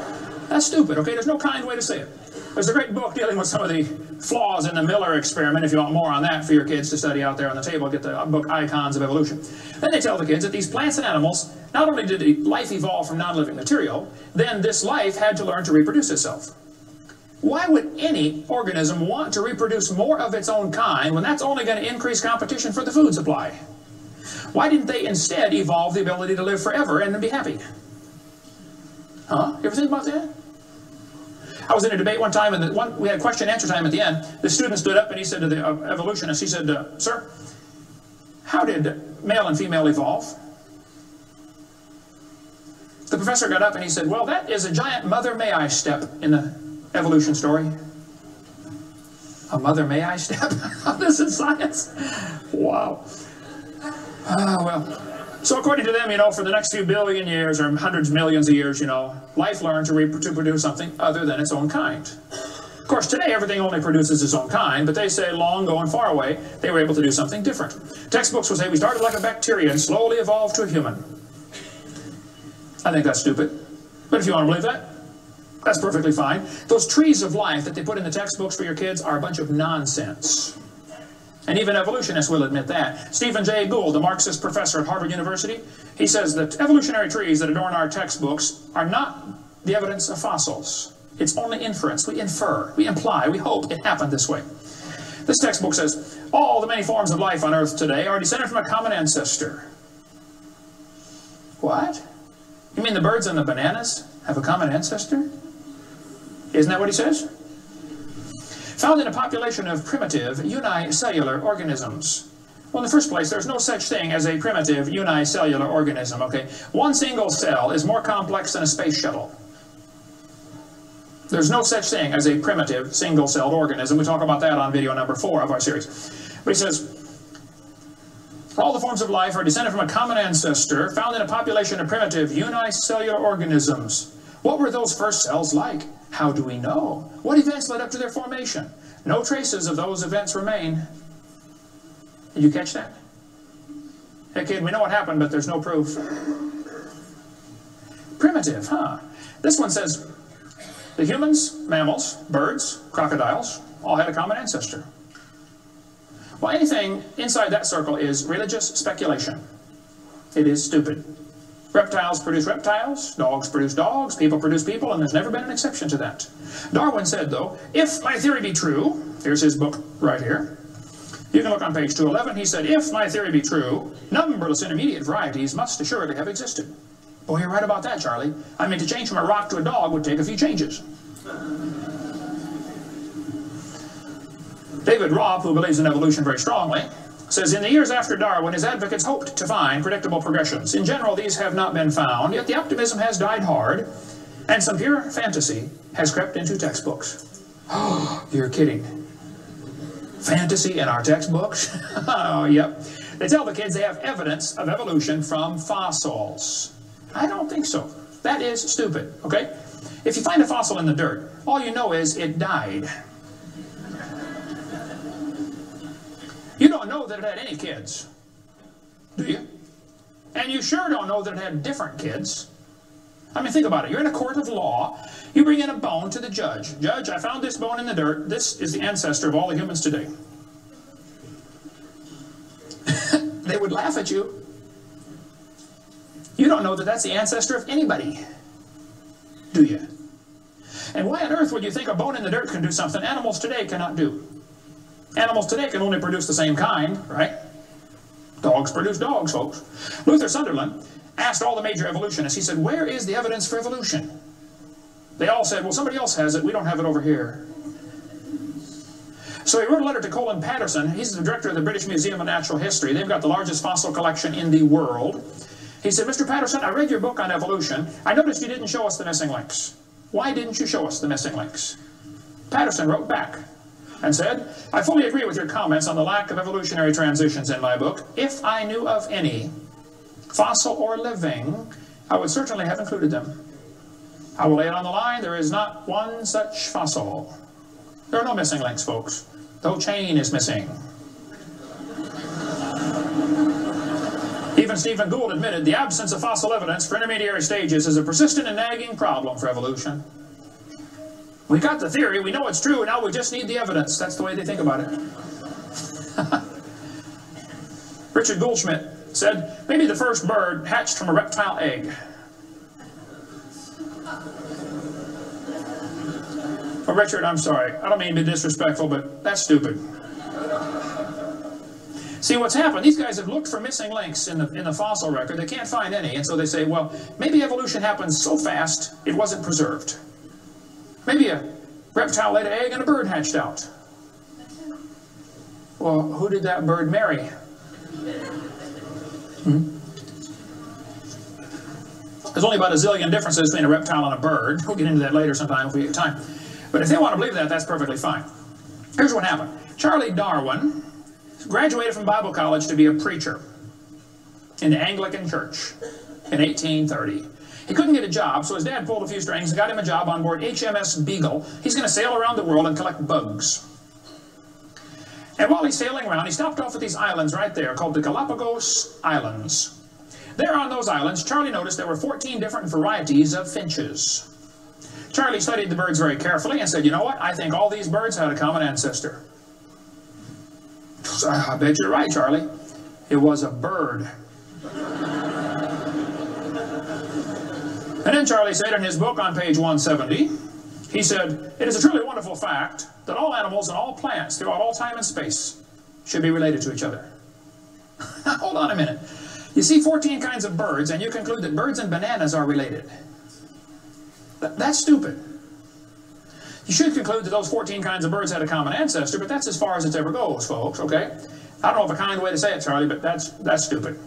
that's stupid, okay? There's no kind way to say it. There's a great book dealing with some of the flaws in the Miller experiment. If you want more on that for your kids to study out there on the table, get the book Icons of Evolution. Then they tell the kids that these plants and animals, not only did life evolve from non-living material, then this life had to learn to reproduce itself. Why would any organism want to reproduce more of its own kind when that's only going to increase competition for the food supply? Why didn't they instead evolve the ability to live forever and be happy? Huh? You ever think about that? I was in a debate one time, and we had question and answer time at the end. The student stood up and he said to the evolutionist, he said, "Sir, how did male and female evolve?" The professor got up and he said, "Well, that is a giant mother may I step in the evolution story." A mother may I step? This is science. Wow. Well. So according to them, you know, for the next few billion years or hundreds of millions of years, you know, life learned to produce something other than its own kind. Of course, today everything only produces its own kind, but they say long ago and far away, they were able to do something different. Textbooks will say we started like a bacteria and slowly evolved to a human. I think that's stupid. But if you want to believe that, that's perfectly fine. Those trees of life that they put in the textbooks for your kids are a bunch of nonsense. And even evolutionists will admit that. Stephen Jay Gould, a Marxist professor at Harvard University, he says that evolutionary trees that adorn our textbooks are not the evidence of fossils. It's only inference. We infer, we imply, we hope it happened this way. This textbook says, all the many forms of life on Earth today are descended from a common ancestor. What? You mean the birds and the bananas have a common ancestor? Isn't that what he says? Found in a population of primitive unicellular organisms. Well, in the first place, there's no such thing as a primitive unicellular organism, okay? One single cell is more complex than a space shuttle. There's no such thing as a primitive single-celled organism. We talk about that on video number 4 of our series. But he says, all the forms of life are descended from a common ancestor found in a population of primitive unicellular organisms. What were those first cells like? How do we know? What events led up to their formation? No traces of those events remain. Did you catch that? Hey kid, we know what happened, but there's no proof. Primitive, huh? This one says, the humans, mammals, birds, crocodiles, all had a common ancestor. Well, anything inside that circle is religious speculation. It is stupid. Reptiles produce reptiles, dogs produce dogs, people produce people, and there's never been an exception to that. Darwin said, though, if my theory be true, here's his book right here. You can look on page 211. He said, if my theory be true, numberless intermediate varieties must assuredly have existed. Boy, you're right about that, Charlie. I mean, to change from a rock to a dog would take a few changes. David Robb, who believes in evolution very strongly, says, in the years after Darwin, his advocates hoped to find predictable progressions. In general, these have not been found, yet the optimism has died hard, and some pure fantasy has crept into textbooks. Oh, you're kidding. Fantasy in our textbooks? Oh, yep. They tell the kids they have evidence of evolution from fossils. I don't think so. That is stupid, okay? If you find a fossil in the dirt, all you know is it died. You don't know that it had any kids, do you? And you sure don't know that it had different kids. I mean, think about it. You're in a court of law. You bring in a bone to the judge. Judge, I found this bone in the dirt. This is the ancestor of all the humans today. They would laugh at you. You don't know that that's the ancestor of anybody, do you? And why on earth would you think a bone in the dirt can do something animals today cannot do? Animals today can only produce the same kind, right? Dogs produce dogs, folks. Luther Sunderland asked all the major evolutionists, he said, where is the evidence for evolution? They all said, well, somebody else has it, we don't have it over here. So he wrote a letter to Colin Patterson. He's the director of the British Museum of Natural History. They've got the largest fossil collection in the world. He said, Mr. Patterson, I read your book on evolution. I noticed you didn't show us the missing links. Why didn't you show us the missing links? Patterson wrote back and said, I fully agree with your comments on the lack of evolutionary transitions in my book. If I knew of any, fossil or living, I would certainly have included them. I will lay it on the line, there is not one such fossil. There are no missing links, folks. The whole chain is missing. Even Stephen Gould admitted the absence of fossil evidence for intermediary stages is a persistent and nagging problem for evolution. We got the theory, we know it's true, now we just need the evidence. That's the way they think about it. Richard Goldschmidt said, maybe the first bird hatched from a reptile egg. Well, Richard, I'm sorry. I don't mean to be disrespectful, but that's stupid. See, what's happened, these guys have looked for missing links in the fossil record. They can't find any, and so they say, well, maybe evolution happened so fast it wasn't preserved. Maybe a reptile laid an egg and a bird hatched out. Well, who did that bird marry? There's only about a zillion differences between a reptile and a bird. We'll get into that later sometime if we get time. But if they want to believe that, that's perfectly fine. Here's what happened. Charlie Darwin graduated from Bible college to be a preacher in the Anglican Church in 1830. He couldn't get a job, so his dad pulled a few strings and got him a job on board HMS Beagle. He's going to sail around the world and collect bugs. And while he's sailing around, he stopped off at these islands right there called the Galapagos Islands. There on those islands, Charlie noticed there were 14 different varieties of finches. Charlie studied the birds very carefully and said, you know what, I think all these birds had a common ancestor. I bet you're right, Charlie. It was a bird. And then Charlie said in his book on page 170, he said, it is a truly wonderful fact that all animals and all plants throughout all time and space should be related to each other. Hold on a minute. You see 14 kinds of birds and you conclude that birds and bananas are related. That's stupid. You should conclude that those 14 kinds of birds had a common ancestor, but that's as far as it ever goes, folks, okay? I don't know of a kind way to say it, Charlie, but that's stupid.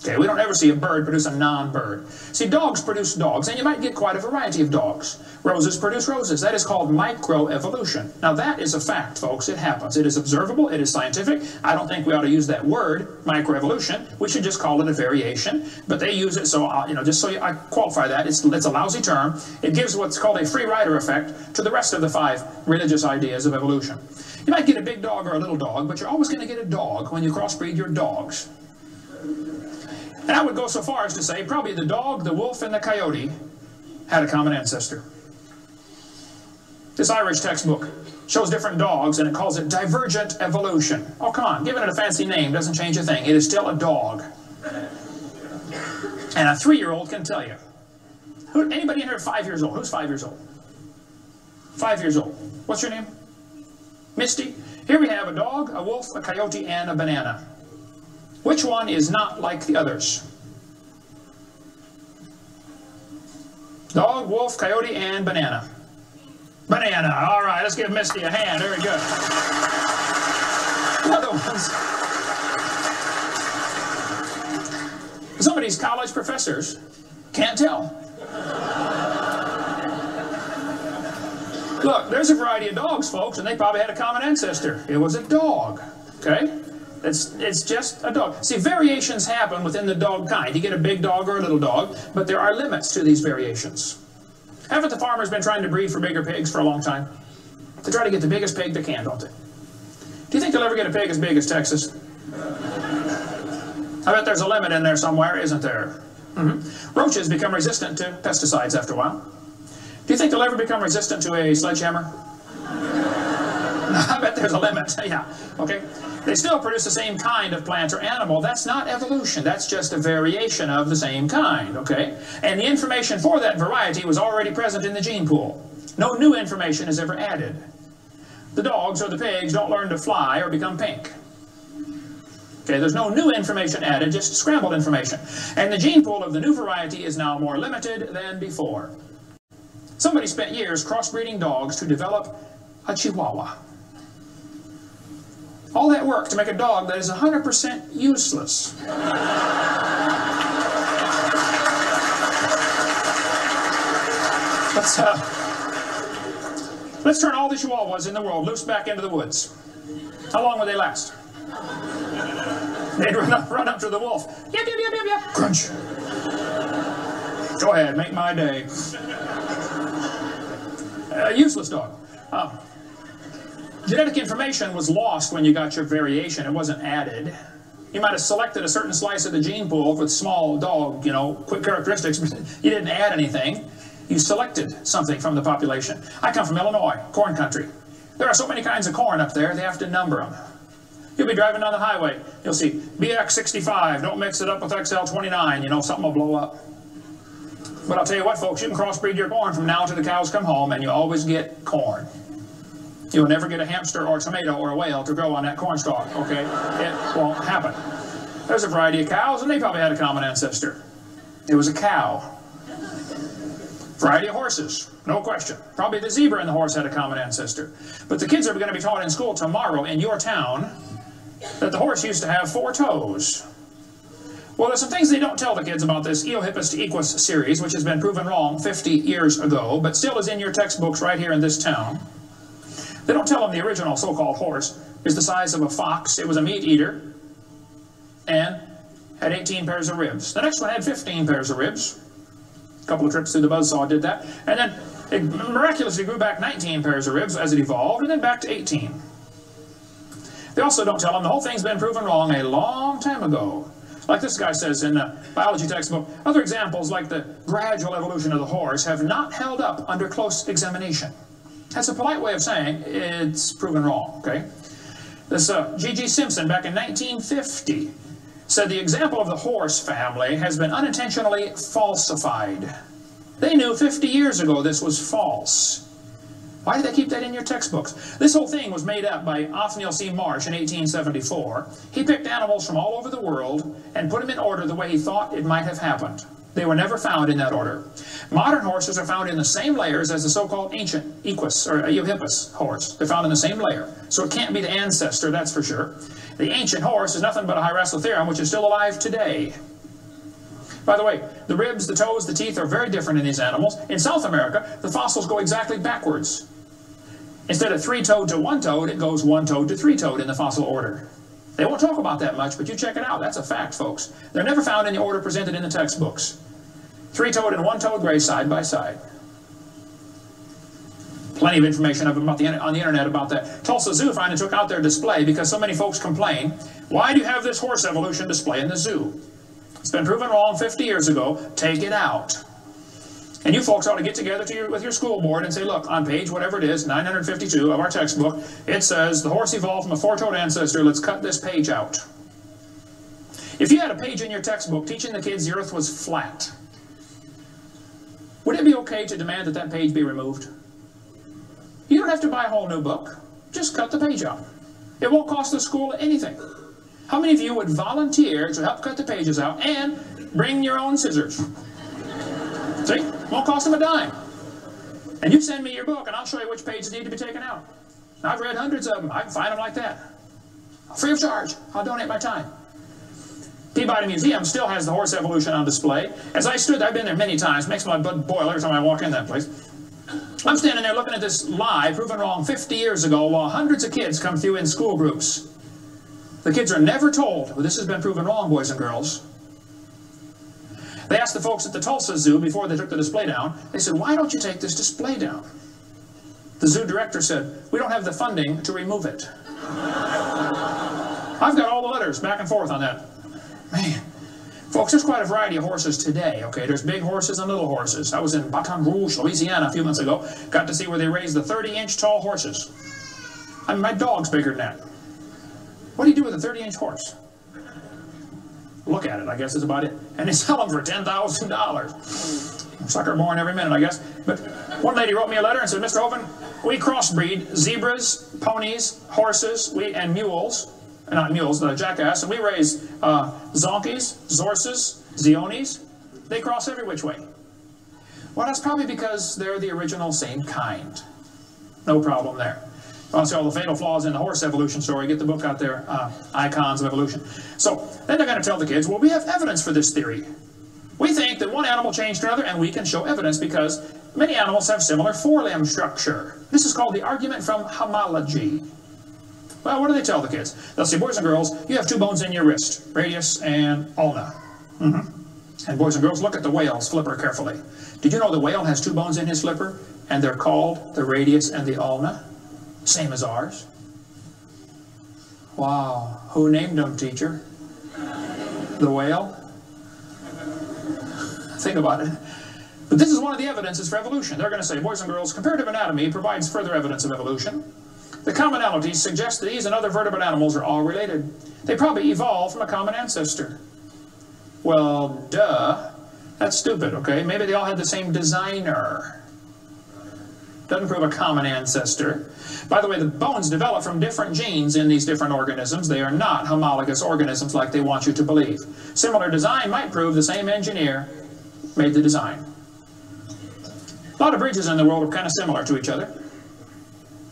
Okay, we don't ever see a bird produce a non-bird. See, dogs produce dogs, and you might get quite a variety of dogs. Roses produce roses. That is called microevolution. Now, that is a fact, folks. It happens. It is observable. It is scientific. I don't think we ought to use that word, microevolution. We should just call it a variation. But they use it, so, just so I qualify that, it's a lousy term. It gives what's called a free rider effect to the rest of the 5 religious ideas of evolution. You might get a big dog or a little dog, but you're always going to get a dog when you crossbreed your dogs. And I would go so far as to say probably the dog, the wolf, and the coyote had a common ancestor. This Irish textbook shows different dogs and it calls it divergent evolution. Oh, come on, giving it a fancy name doesn't change a thing. It is still a dog. And a 3-year-old can tell you. Anybody in here 5 years old? Who's 5 years old? 5 years old. What's your name? Misty. Here we have a dog, a wolf, a coyote, and a banana. Which one is not like the others? Dog, wolf, coyote, and banana. Banana. All right, let's give Misty a hand. Very good. The other ones. Some of these college professors can't tell. Look, there's a variety of dogs, folks, and they probably had a common ancestor. It was a dog, okay? It's just a dog. See, variations happen within the dog kind. You get a big dog or a little dog, but there are limits to these variations. Haven't the farmers been trying to breed for bigger pigs for a long time? They try to get the biggest pig they can, don't they? Do you think they'll ever get a pig as big as Texas? I bet there's a limit in there somewhere, isn't there? Roaches become resistant to pesticides after a while. Do you think they'll ever become resistant to a sledgehammer? I bet there's a limit. Yeah, okay. They still produce the same kind of plant or animal. That's not evolution. That's just a variation of the same kind, okay? And the information for that variety was already present in the gene pool. No new information is ever added. The dogs or the pigs don't learn to fly or become pink. Okay, Okay, there's no new information added, just scrambled information. And the gene pool of the new variety is now more limited than before. Somebody spent years crossbreeding dogs to develop a Chihuahua. All that work to make a dog that is 100% useless. Let's turn all the Chihuahuas in the world loose back into the woods. How long would they last? They'd run up to the wolf. Yep, yep, yep, yep, yep. Crunch. Go ahead, make my day. Useless dog. Genetic information was lost when you got your variation. It wasn't added. You might have selected a certain slice of the gene pool with small dog, quick characteristics, but you didn't add anything. You selected something from the population. I come from Illinois, corn country. There are so many kinds of corn up there, they have to number them. You'll be driving down the highway, you'll see BX65, don't mix it up with XL29, something will blow up. But I'll tell you what, folks, you can crossbreed your corn from now till the cows come home, and you always get corn. You'll never get a hamster or a tomato or a whale to grow on that corn stalk, okay? It won't happen. There's a variety of cows, and they probably had a common ancestor. It was a cow. Variety of horses, no question. Probably the zebra and the horse had a common ancestor. But the kids are going to be taught in school tomorrow in your town that the horse used to have 4 toes. Well, there's some things they don't tell the kids about this Eohippus to Equus series, which has been proven wrong 50 years ago, but still is in your textbooks right here in this town. They don't tell them the original so-called horse is the size of a fox. It was a meat eater and had 18 pairs of ribs. The next one had 15 pairs of ribs. A couple of trips through the buzzsaw did that. And then it miraculously grew back 19 pairs of ribs as it evolved, and then back to 18. They also don't tell them the whole thing's been proven wrong a long time ago. Like this guy says in the biology textbook, other examples like the gradual evolution of the horse have not held up under close examination. That's a polite way of saying it's proven wrong, okay? This G.G. Simpson back in 1950 said the example of the horse family has been unintentionally falsified. They knew 50 years ago this was false. Why did they keep that in your textbooks? This whole thing was made up by Othniel C. Marsh in 1874. He picked animals from all over the world and put them in order the way he thought it might have happened. They were never found in that order. Modern horses are found in the same layers as the so-called ancient Equus or Eohippus horse. They're found in the same layer. So it can't be the ancestor, that's for sure. The ancient horse is nothing but a Hyracotherium, which is still alive today. By the way, the ribs, the toes, the teeth are very different in these animals. In South America, the fossils go exactly backwards. Instead of 3-toed to 1-toed, it goes 1-toed to 3-toed in the fossil order. They won't talk about that much, but you check it out. That's a fact, folks. They're never found in the order presented in the textbooks. 3-toed and 1-toed gray side by side. Plenty of information on the internet about that. Tulsa Zoo finally took out their display because so many folks complain, why do you have this horse evolution display in the zoo? It's been proven wrong 50 years ago. Take it out. And you folks ought to get together with your school board and say, look, on page whatever it is, 952 of our textbook, it says the horse evolved from a 4-toed ancestor. Let's cut this page out. If you had a page in your textbook teaching the kids the earth was flat, would it be okay to demand that that page be removed? You don't have to buy a whole new book. Just cut the page out. It won't cost the school anything. How many of you would volunteer to help cut the pages out and bring your own scissors? See? Won't cost them a dime. And you send me your book and I'll show you which pages need to be taken out. I've read hundreds of them. I can find them like that. Free of charge. I'll donate my time. Peabody Museum still has the horse evolution on display. As I stood, I've been there many times, makes my blood boil every time I walk in that place. I'm standing there looking at this lie proven wrong 50 years ago while hundreds of kids come through in school groups. The kids are never told, well, this has been proven wrong, boys and girls. They asked the folks at the Tulsa Zoo before they took the display down, they said, why don't you take this display down? The zoo director said, we don't have the funding to remove it. I've got all the letters back and forth on that. Man, folks, there's quite a variety of horses today, okay? There's big horses and little horses. I was in Baton Rouge, Louisiana a few months ago. Got to see where they raised the 30-inch tall horses. I mean, my dog's bigger than that. What do you do with a 30-inch horse? Look at it, I guess is about it. And they sell them for $10,000. Sucker born every minute, I guess. But one lady wrote me a letter and said, Mr. Hovind, we crossbreed zebras, ponies, horses, and mules. not mules, the jackass, and we raise zonkies, zorses, zeonies. They cross every which way. Well, that's probably because they're the original same kind. No problem there. You want to see all the fatal flaws in the horse evolution story, get the book out there, Icons of Evolution. So then they're going to tell the kids, well, we have evidence for this theory. We think that one animal changed another, and we can show evidence because many animals have similar forelimb structure. This is called the argument from homology. Well, what do they tell the kids? They'll say, boys and girls, you have two bones in your wrist, radius and ulna. And boys and girls, look at the whale's flipper carefully. Did you know the whale has two bones in his flipper, and they're called the radius and the ulna? Same as ours. Wow. Who named them, teacher? The whale? Think about it. But this is one of the evidences for evolution. They're going to say, boys and girls, comparative anatomy provides further evidence of evolution. The commonalities suggest that these and other vertebrate animals are all related. They probably evolved from a common ancestor. Well, duh. That's stupid, okay? Maybe they all had the same designer. Doesn't prove a common ancestor. By the way, the bones develop from different genes in these different organisms. They are not homologous organisms like they want you to believe. Similar design might prove the same engineer made the design. A lot of bridges in the world are kind of similar to each other.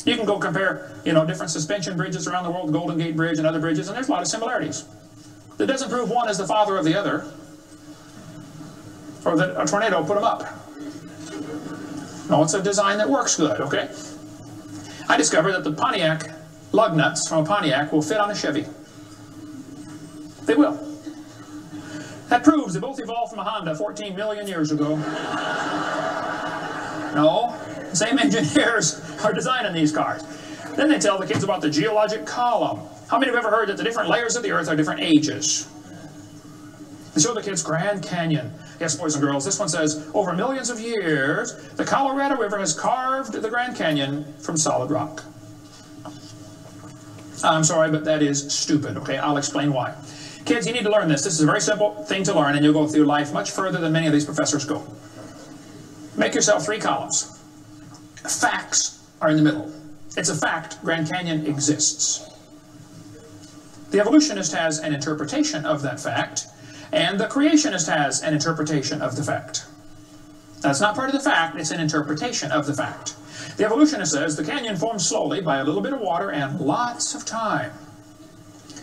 You can go compare, different suspension bridges around the world, the Golden Gate Bridge and other bridges, and there's a lot of similarities. That doesn't prove one is the father of the other, or that a tornado put them up. No, it's a design that works good, okay? I discovered that the Pontiac lug nuts from a Pontiac will fit on a Chevy. They will. That proves they both evolved from a Honda 14 million years ago. No, the same engineers are designing these cars. Then they tell the kids about the geologic column. How many have ever heard that the different layers of the earth are different ages? They show the kids Grand Canyon. Yes, boys and girls, this one says, over millions of years, the Colorado River has carved the Grand Canyon from solid rock. I'm sorry, but that is stupid, okay? I'll explain why. Kids, you need to learn this. This is a very simple thing to learn, and you'll go through life much further than many of these professors go. Make yourself 3 columns. Facts are in the middle. It's a fact Grand Canyon exists. The evolutionist has an interpretation of that fact, and the creationist has an interpretation of the fact. That's not part of the fact, it's an interpretation of the fact. The evolutionist says the canyon formed slowly by a little bit of water and lots of time.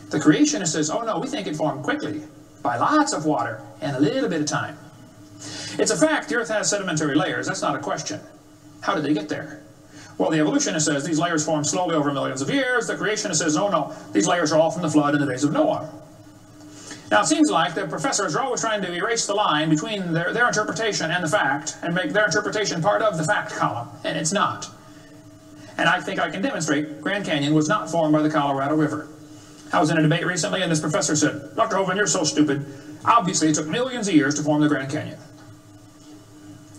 The creationist says, oh no, we think it formed quickly by lots of water and a little bit of time. It's a fact the earth has sedimentary layers, that's not a question. How did they get there? Well, the evolutionist says these layers formed slowly over millions of years. The creationist says, oh no, these layers are all from the flood in the days of Noah. Now, it seems like the professors are always trying to erase the line between their interpretation and the fact, and make their interpretation part of the fact column, and it's not. And I think I can demonstrate Grand Canyon was not formed by the Colorado River. I was in a debate recently, and this professor said, Dr. Hovind, you're so stupid. Obviously, it took millions of years to form the Grand Canyon.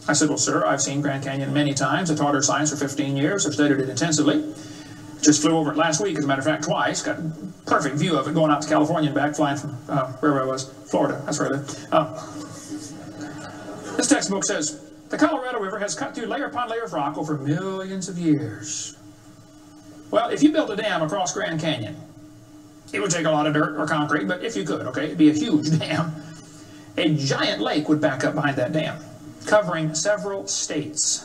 I said, well, sir, I've seen Grand Canyon many times. I taught earth science for 15 years. I've studied it intensively. Just flew over it last week, as a matter of fact, twice. Got a perfect view of it going out to California and back, flying from wherever I was, Florida. That's where I live. This textbook says, the Colorado River has cut through layer upon layer of rock over millions of years. Well, if you built a dam across Grand Canyon, it would take a lot of dirt or concrete, but if you could, okay, it'd be a huge dam. A giant lake would back up behind that dam, covering several states.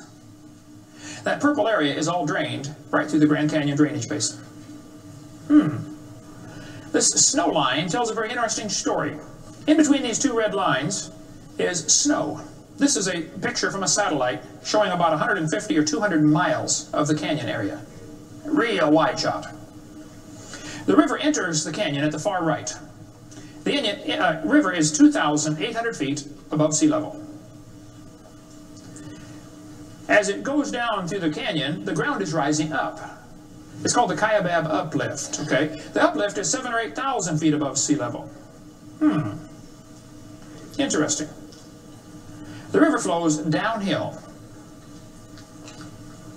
That purple area is all drained right through the Grand Canyon drainage basin. This snow line tells a very interesting story. In between these 2 red lines is snow. This is a picture from a satellite showing about 150 or 200 miles of the canyon area. Real wide shot. The river enters the canyon at the far right. The river is 2,800 feet above sea level. As it goes down through the canyon, the ground is rising up. It's called the Kaibab uplift, okay? The uplift is 7,000 or 8,000 feet above sea level. Interesting. The river flows downhill.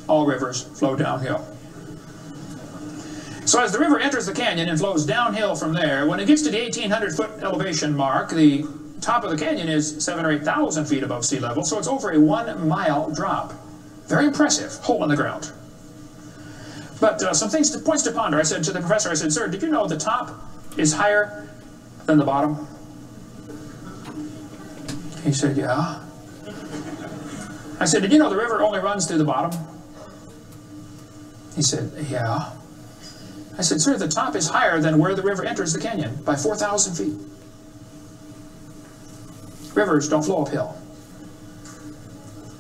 All rivers flow downhill. So as the river enters the canyon and flows downhill from there, when it gets to the 1,800-foot elevation mark, the top of the canyon is 7,000 or 8,000 feet above sea level, so it's over a 1-mile drop. Very impressive, hole in the ground. But some points to ponder. I said to the professor, I said, sir, did you know the top is higher than the bottom? He said, yeah. I said, did you know the river only runs through the bottom? He said, yeah. I said, sir, the top is higher than where the river enters the canyon by 4,000 feet. Rivers don't flow uphill.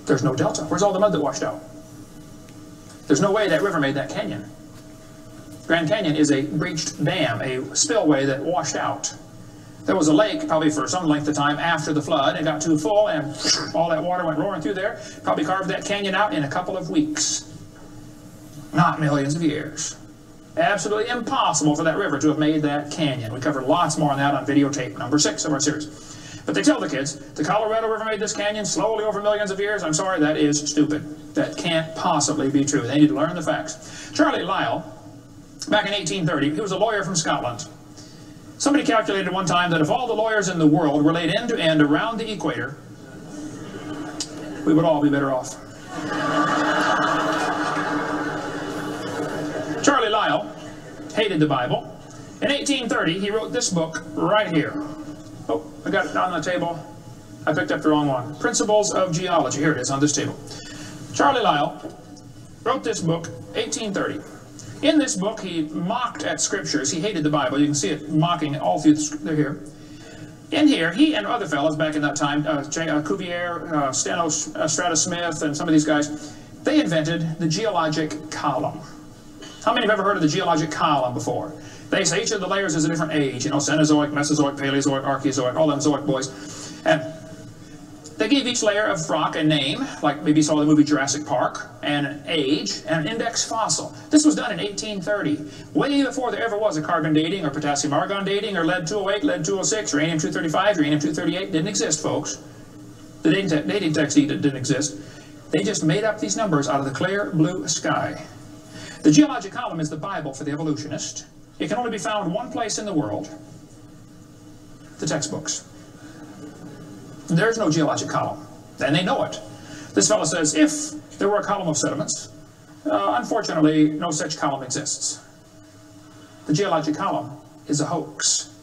There's no delta. Where's all the mud that washed out? There's no way that river made that canyon. Grand Canyon is a breached dam, a spillway that washed out. There was a lake probably for some length of time after the flood. It got too full and all that water went roaring through there. Probably carved that canyon out in a couple of weeks. Not millions of years. Absolutely impossible for that river to have made that canyon. We covered lots more on that on videotape number 6 of our series. But they tell the kids, the Colorado River made this canyon slowly over millions of years. I'm sorry, that is stupid. That can't possibly be true. They need to learn the facts. Charlie Lyell, back in 1830, he was a lawyer from Scotland. Somebody calculated one time that if all the lawyers in the world were laid end to end around the equator, we would all be better off. Charlie Lyell hated the Bible. In 1830, he wrote this book right here. Oh, I got it on the table. I picked up the wrong one. Principles of Geology. Here it is on this table. Charlie Lyell wrote this book, 1830. In this book, he mocked at scriptures. He hated the Bible. You can see it mocking all through they're here. In here, he and other fellows back in that time, Cuvier, Steno Strata Smith, and some of these guys, they invented the geologic column. How many have ever heard of the geologic column before? They say each of the layers is a different age, you know, Cenozoic, Mesozoic, Paleozoic, Archeozoic, all them Zoic boys. And they gave each layer of rock a name, like maybe you saw the movie Jurassic Park, and an age, and an index fossil. This was done in 1830, way before there ever was a carbon dating, or potassium argon dating, or lead-208, lead-206, uranium-235, uranium-238. Didn't exist, folks. The dating text didn't exist. They just made up these numbers out of the clear blue sky. The geologic column is the Bible for the evolutionist. It can only be found one place in the world, the textbooks. There's no geologic column, and they know it. This fellow says, if there were a column of sediments, unfortunately, no such column exists. The geologic column is a hoax.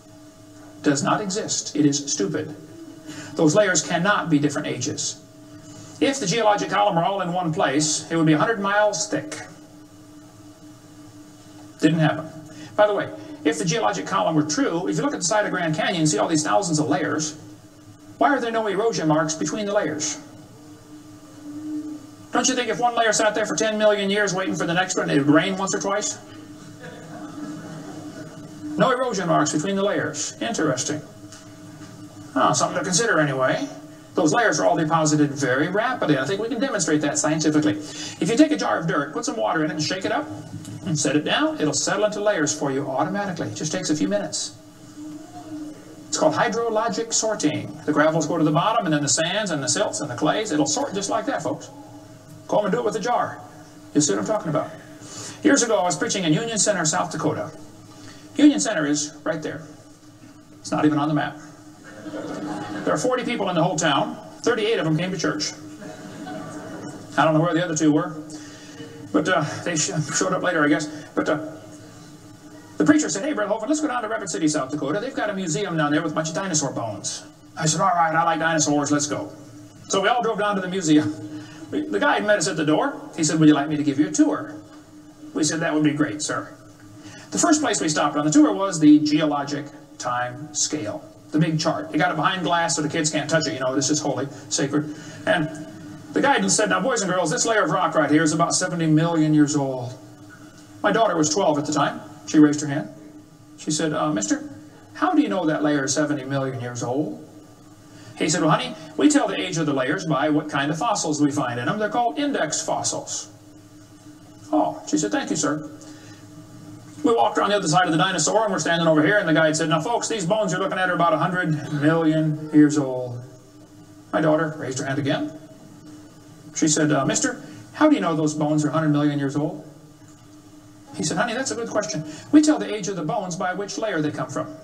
Does not exist. It is stupid. Those layers cannot be different ages. If the geologic column were all in one place, it would be 100 miles thick. Didn't happen. By the way, if the geologic column were true, if you look at the side of Grand Canyon and see all these thousands of layers, why are there no erosion marks between the layers? Don't you think if one layer sat there for 10 million years waiting for the next one, it would rain once or twice? No erosion marks between the layers. Interesting. Oh, something to consider anyway. Those layers are all deposited very rapidly. I think we can demonstrate that scientifically. If you take a jar of dirt, put some water in it and shake it up, and set it down, it'll settle into layers for you automatically. It just takes a few minutes. It's called hydrologic sorting. The gravels go to the bottom, and then the sands and the silts and the clays, it'll sort just like that, folks. Go home and do it with a jar. You see what I'm talking about. Years ago, I was preaching in Union Center, South Dakota. Union Center is right there. It's not even on the map. There are 40 people in the whole town. 38 of them came to church. I don't know where the other 2 were. But they showed up later, I guess. But the preacher said, hey, Brother Holford, let's go down to Rapid City, South Dakota. They've got a museum down there with a bunch of dinosaur bones. I said, all right, I like dinosaurs, let's go. So we all drove down to the museum. The guide met us at the door. He said, would you like me to give you a tour? We said, that would be great, sir. The first place we stopped on the tour was the geologic time scale, the big chart. They got it behind glass so the kids can't touch it. You know, this is holy, sacred. And the guide said, now, boys and girls, this layer of rock right here is about 70 million years old. My daughter was 12 at the time. She raised her hand. She said, mister, how do you know that layer is 70 million years old? He said, well, honey, we tell the age of the layers by what kind of fossils we find in them. They're called index fossils. Oh, she said, thank you, sir. We walked around the other side of the dinosaur, and we're standing over here, and the guide said, now, folks, these bones you're looking at are about 100 million years old. My daughter raised her hand again. She said, mister, how do you know those bones are 100 million years old? He said, honey, that's a good question. We tell the age of the bones by which layer they come from.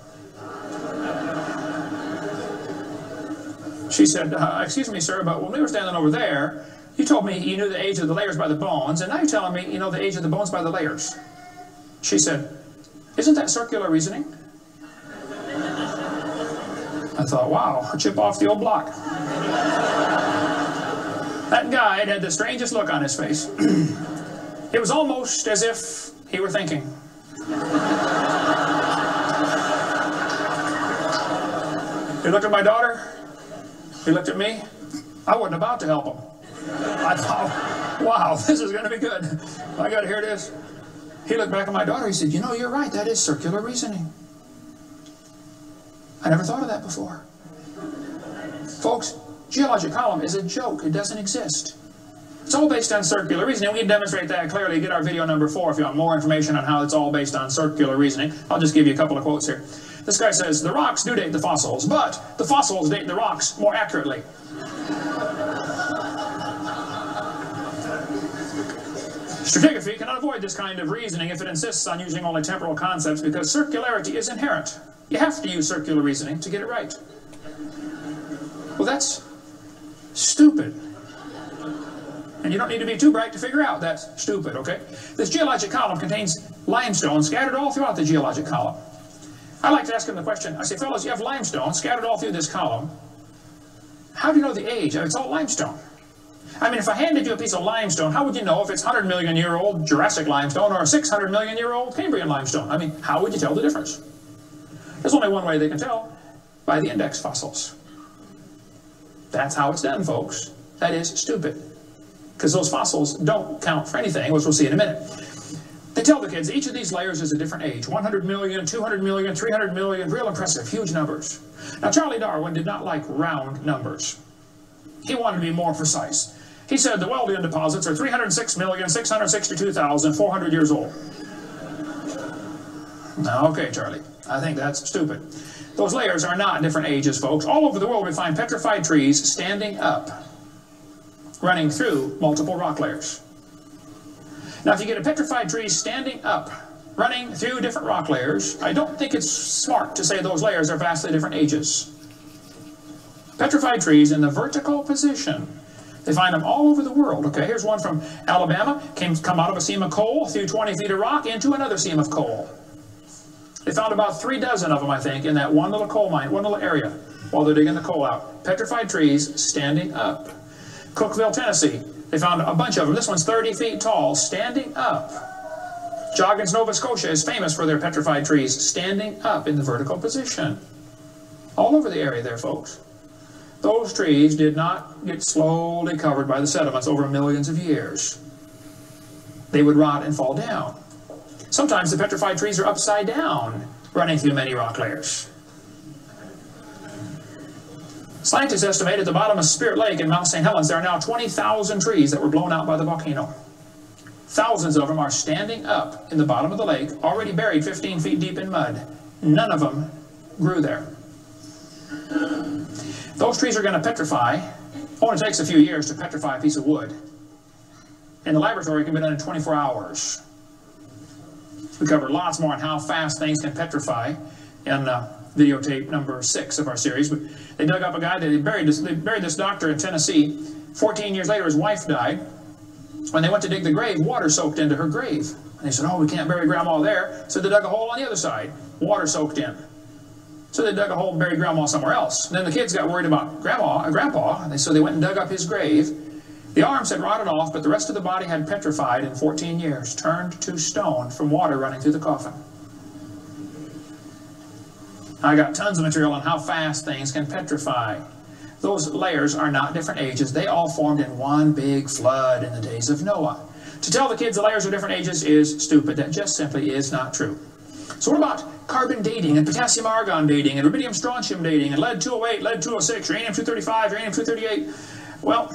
She said, excuse me, sir, but when we were standing over there, You told me you knew the age of the layers by the bones, and now you're telling me you know the age of the bones by the layers. She said, isn't that circular reasoning? I thought, wow, a chip off the old block. That guide had the strangest look on his face. It was almost as if he were thinking. He looked at my daughter. He looked at me. I wasn't about to help him. I thought, wow, this is going to be good. I got to hear this. He looked back at my daughter. He said, you know, you're right. That is circular reasoning. I never thought of that before. Folks, geologic column is a joke. It doesn't exist. It's all based on circular reasoning. We can demonstrate that clearly. Get our video number 4 if you want more information on how it's all based on circular reasoning. I'll just give you a couple of quotes here. This guy says, the rocks do date the fossils, but the fossils date the rocks more accurately. Stratigraphy cannot avoid this kind of reasoning if it insists on using only temporal concepts because circularity is inherent. You have to use circular reasoning to get it right. Well, that's stupid. And you don't need to be too bright to figure out that's stupid, okay? This geologic column contains limestone scattered all throughout the geologic column. I like to ask him the question, I say, fellas, you have limestone scattered all through this column. How do you know the age? It's all limestone. I mean, if I handed you a piece of limestone, how would you know if it's 100 million year old Jurassic limestone or 600 million year old Cambrian limestone? I mean, how would you tell the difference? There's only one way they can tell, by the index fossils. That's how it's done, folks. That is stupid. Because those fossils don't count for anything, which we'll see in a minute. They tell the kids each of these layers is a different age. 100 million, 200 million, 300 million, real impressive, huge numbers. Now, Charlie Darwin did not like round numbers. He wanted to be more precise. He said the Wealdian deposits are 306,662,400 years old. Now, okay, Charlie, I think that's stupid. Those layers are not different ages, folks. All over the world we find petrified trees standing up, running through multiple rock layers. Now, if you get a petrified tree standing up, running through different rock layers, I don't think it's smart to say those layers are vastly different ages. Petrified trees in the vertical position, they find them all over the world. Okay, here's one from Alabama. Come out of a seam of coal through 20 feet of rock into another seam of coal. They found about 3 dozen of them, I think, in that one little coal mine, one little area, while they're digging the coal out. Petrified trees standing up. Cookeville, Tennessee, they found a bunch of them. This one's 30 feet tall, standing up. Joggins, Nova Scotia is famous for their petrified trees standing up in the vertical position. All over the area there, folks. Those trees did not get slowly covered by the sediments over millions of years. They would rot and fall down. Sometimes the petrified trees are upside down, running through many rock layers. Scientists estimate at the bottom of Spirit Lake in Mount St. Helens there are now 20,000 trees that were blown out by the volcano. Thousands of them are standing up in the bottom of the lake, already buried 15 feet deep in mud. None of them grew there. Those trees are going to petrify. It only takes a few years to petrify a piece of wood. In the laboratory, it can be done in 24 hours. We cover lots more on how fast things can petrify in videotape number 6 of our series. They dug up a guy, they buried this doctor in Tennessee. 14 years later, his wife died. When they went to dig the grave, water soaked into her grave. And they said, oh, we can't bury Grandma there. So they dug a hole on the other side. Water soaked in. So they dug a hole and buried Grandma somewhere else. And then the kids got worried about Grandpa, so they went and dug up his grave. The arms had rotted off, but the rest of the body had petrified in 14 years, turned to stone from water running through the coffin. I got tons of material on how fast things can petrify. Those layers are not different ages. They all formed in one big flood in the days of Noah. To tell the kids the layers are different ages is stupid. That just simply is not true. So what about carbon dating and potassium-argon dating and rubidium-strontium dating and lead-208, lead-206, uranium-235, uranium-238? Well,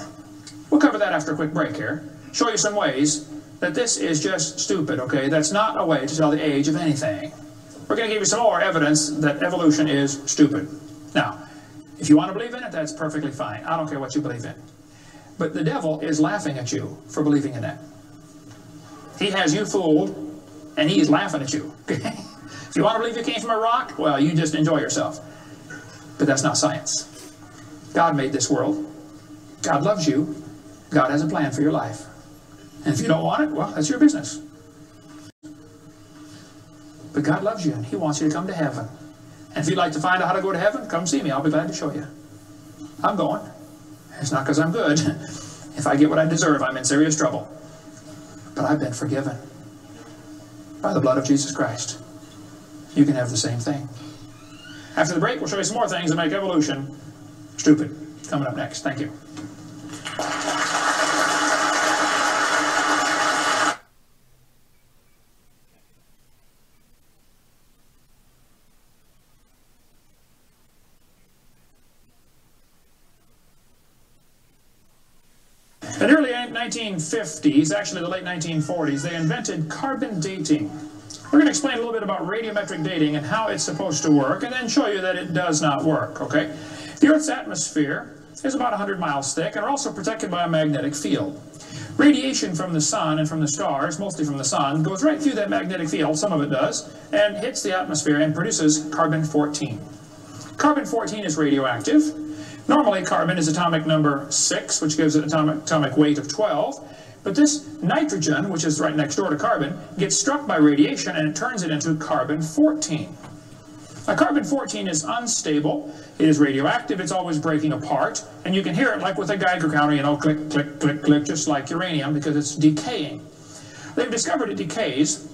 we'll cover that after a quick break here. Show you some ways that this is just stupid, okay? That's not a way to tell the age of anything. We're going to give you some more evidence that evolution is stupid. Now, if you want to believe in it, that's perfectly fine. I don't care what you believe in. But the devil is laughing at you for believing in that. He has you fooled, and he's laughing at you. Okay? If you want to believe you came from a rock, well, you just enjoy yourself. But that's not science. God made this world. God loves you. God has a plan for your life. And if you don't want it, well, that's your business. But God loves you, and He wants you to come to heaven. And if you'd like to find out how to go to heaven, come see me. I'll be glad to show you. I'm going. It's not because I'm good. If I get what I deserve, I'm in serious trouble. But I've been forgiven by the blood of Jesus Christ. You can have the same thing. After the break, we'll show you some more things that make evolution stupid. Coming up next. Thank you. In the early 1950s, actually the late 1940s, they invented carbon dating. We're going to explain a little bit about radiometric dating and how it's supposed to work, and then show you that it does not work, okay? The Earth's atmosphere is about 100 miles thick, and are also protected by a magnetic field. Radiation from the sun and from the stars, mostly from the sun, goes right through that magnetic field, some of it does, and hits the atmosphere and produces carbon-14. Carbon-14 is radioactive. Normally, carbon is atomic number 6, which gives it atomic weight of 12. But this nitrogen, which is right next door to carbon, gets struck by radiation and it turns it into carbon-14. Now, carbon-14 is unstable. It is radioactive. It's always breaking apart. And you can hear it like with a Geiger counter, you know, click, click, click, click, just like uranium, because it's decaying. They've discovered it decays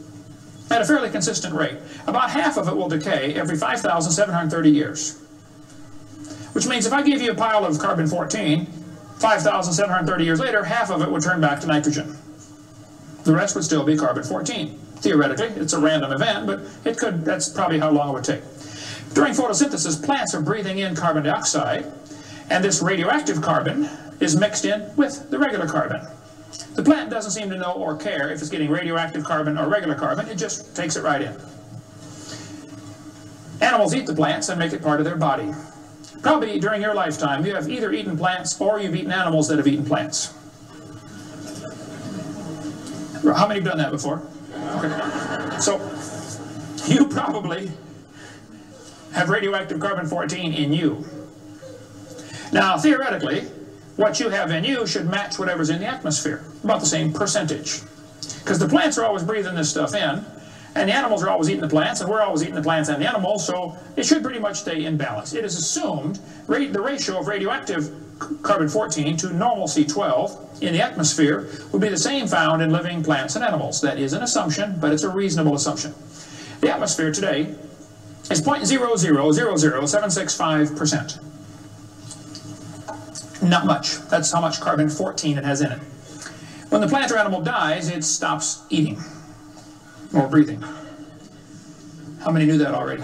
at a fairly consistent rate. About half of it will decay every 5,730 years. Which means if I gave you a pile of carbon-14, 5,730 years later, half of it would turn back to nitrogen. The rest would still be carbon-14. Theoretically, it's a random event, but it could, that's probably how long it would take. During photosynthesis, plants are breathing in carbon dioxide, and this radioactive carbon is mixed in with the regular carbon. The plant doesn't seem to know or care if it's getting radioactive carbon or regular carbon, it just takes it right in. Animals eat the plants and make it part of their body. Probably during your lifetime, you have either eaten plants or you've eaten animals that have eaten plants. How many have done that before? Okay. So, you probably have radioactive carbon-14 in you. Now, theoretically, what you have in you should match whatever's in the atmosphere, about the same percentage. Because the plants are always breathing this stuff in, and the animals are always eating the plants, and we're always eating the plants and the animals, so it should pretty much stay in balance. It is assumed the ratio of radioactive carbon-14 to normal C12 in the atmosphere would be the same found in living plants and animals. That is an assumption, but it's a reasonable assumption. The atmosphere today is 0.0000765%. Not much. That's how much carbon-14 it has in it. When the plant or animal dies, it stops eating or breathing. How many knew that already?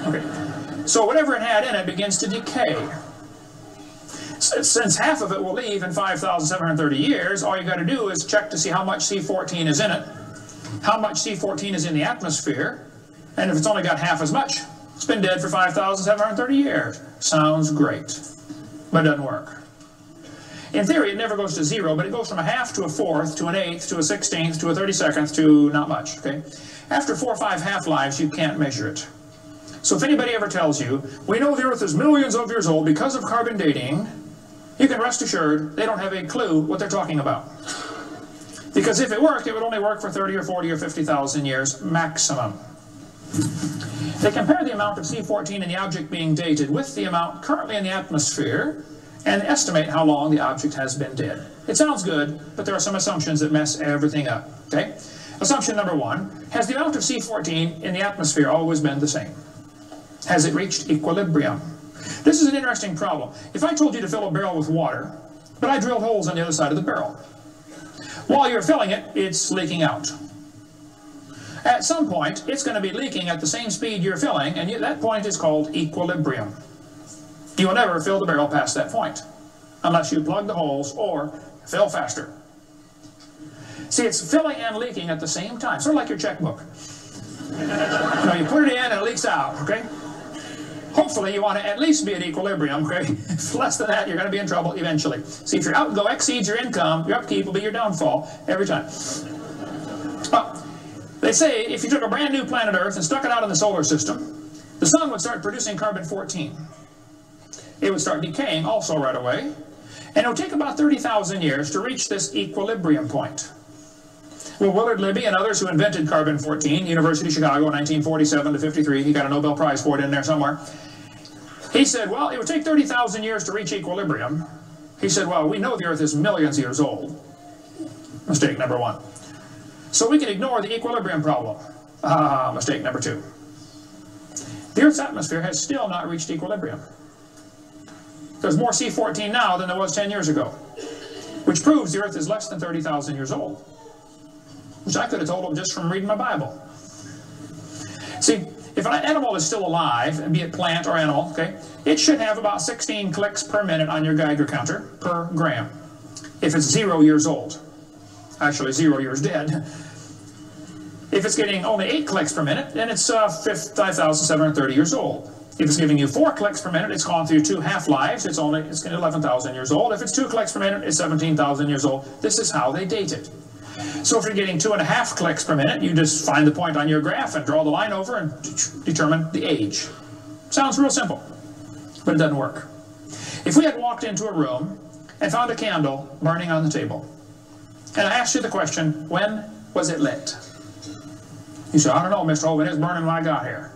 Okay. So whatever it had in it begins to decay. Since half of it will leave in 5,730 years, all you got to do is check to see how much C14 is in it, how much C14 is in the atmosphere, and if it's only got half as much, it's been dead for 5,730 years. Sounds great, but it doesn't work. In theory, it never goes to zero, but it goes from a half to a fourth, to an eighth, to a 16th, to a 32nd, to not much, okay? After 4 or 5 half-lives, you can't measure it. So if anybody ever tells you, we know the Earth is millions of years old because of carbon dating, you can rest assured they don't have a clue what they're talking about. Because if it worked, it would only work for 30 or 40 or 50,000 years maximum. They compare the amount of C14 in the object being dated with the amount currently in the atmosphere, and estimate how long the object has been dead. It sounds good, but there are some assumptions that mess everything up, okay? Assumption number 1, has the amount of C14 in the atmosphere always been the same? Has it reached equilibrium? This is an interesting problem. If I told you to fill a barrel with water, but I drilled holes on the other side of the barrel, while you're filling it, it's leaking out. At some point, it's going to be leaking at the same speed you're filling, and that point is called equilibrium. You will never fill the barrel past that point, unless you plug the holes or fill faster. See, it's filling and leaking at the same time, sort of like your checkbook. You put it in and it leaks out, okay? Hopefully you want to at least be at equilibrium, okay? If less than that, you're going to be in trouble eventually. See, if your outgo exceeds your income, your upkeep will be your downfall every time. Well, they say if you took a brand new planet Earth and stuck it out in the solar system, the sun would start producing carbon-14. It would start decaying also right away, And it'll take about 30,000 years to reach this equilibrium point. Well, Willard Libby and others who invented carbon-14, University of Chicago, 1947 to 53, he got a Nobel Prize for it in there somewhere. He said, well, it would take 30,000 years to reach equilibrium. He said, well, we know the Earth is millions of years old. Mistake number one. So we can ignore the equilibrium problem. Mistake number two. The Earth's atmosphere has still not reached equilibrium. There's more C14 now than there was 10 years ago, which proves the Earth is less than 30,000 years old, which I could have told them just from reading my Bible. See, if an animal is still alive, be it plant or animal, okay, it should have about 16 clicks per minute on your Geiger counter per gram. If it's 0 years old, actually 0 years dead. If it's getting only 8 clicks per minute, then it's 5,730 years old. If it's giving you 4 clicks per minute, it's gone through 2 half-lives, it's 11,000 years old. If it's 2 clicks per minute, it's 17,000 years old. This is how they date it. So if you're getting 2.5 clicks per minute, you just find the point on your graph and draw the line over and determine the age. Sounds real simple, but it doesn't work. If we had walked into a room and found a candle burning on the table, and I asked you the question, when was it lit? You say, I don't know, Mr. Hovind, it's burning when I got here.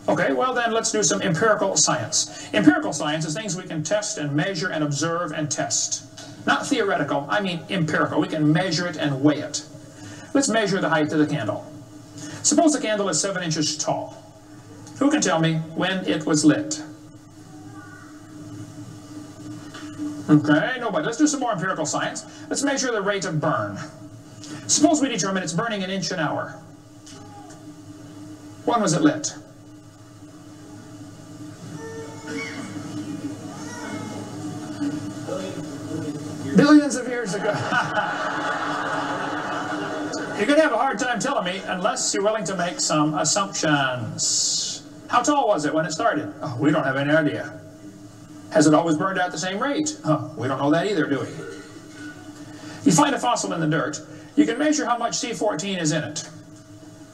Okay, well then let's do some empirical science. Empirical science is things we can test and measure and observe and test. Not theoretical, I mean empirical. We can measure it and weigh it. Let's measure the height of the candle. Suppose the candle is 7 inches tall. Who can tell me when it was lit? Okay, nobody. Let's do some more empirical science. Let's measure the rate of burn. Suppose we determine it's burning 1 inch an hour. When was it lit? Billions of years ago. You're going to have a hard time telling me unless you're willing to make some assumptions. How tall was it when it started? Oh, we don't have any idea. Has it always burned at the same rate? Oh, we don't know that either, do we? You find a fossil in the dirt, you can measure how much C14 is in it.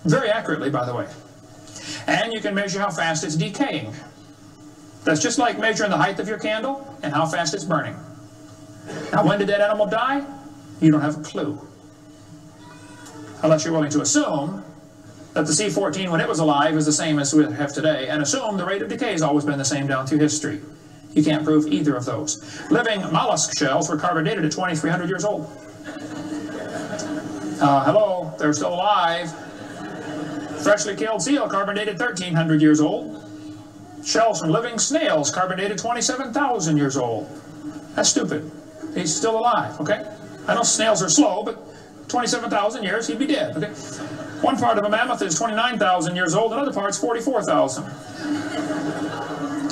Very accurately, by the way. And you can measure how fast it's decaying. That's just like measuring the height of your candle and how fast it's burning. Now, when did that animal die? You don't have a clue. Unless you're willing to assume that the C14 when it was alive is the same as we have today, and assume the rate of decay has always been the same down through history. You can't prove either of those. Living mollusk shells were carbon dated at 2,300 years old. Hello, they're still alive. Freshly killed seal carbon dated 1,300 years old. Shells from living snails carbon dated 27,000 years old. That's stupid. He's still alive, okay? I know snails are slow, but 27,000 years, he'd be dead, okay? One part of a mammoth is 29,000 years old, another part's 44,000.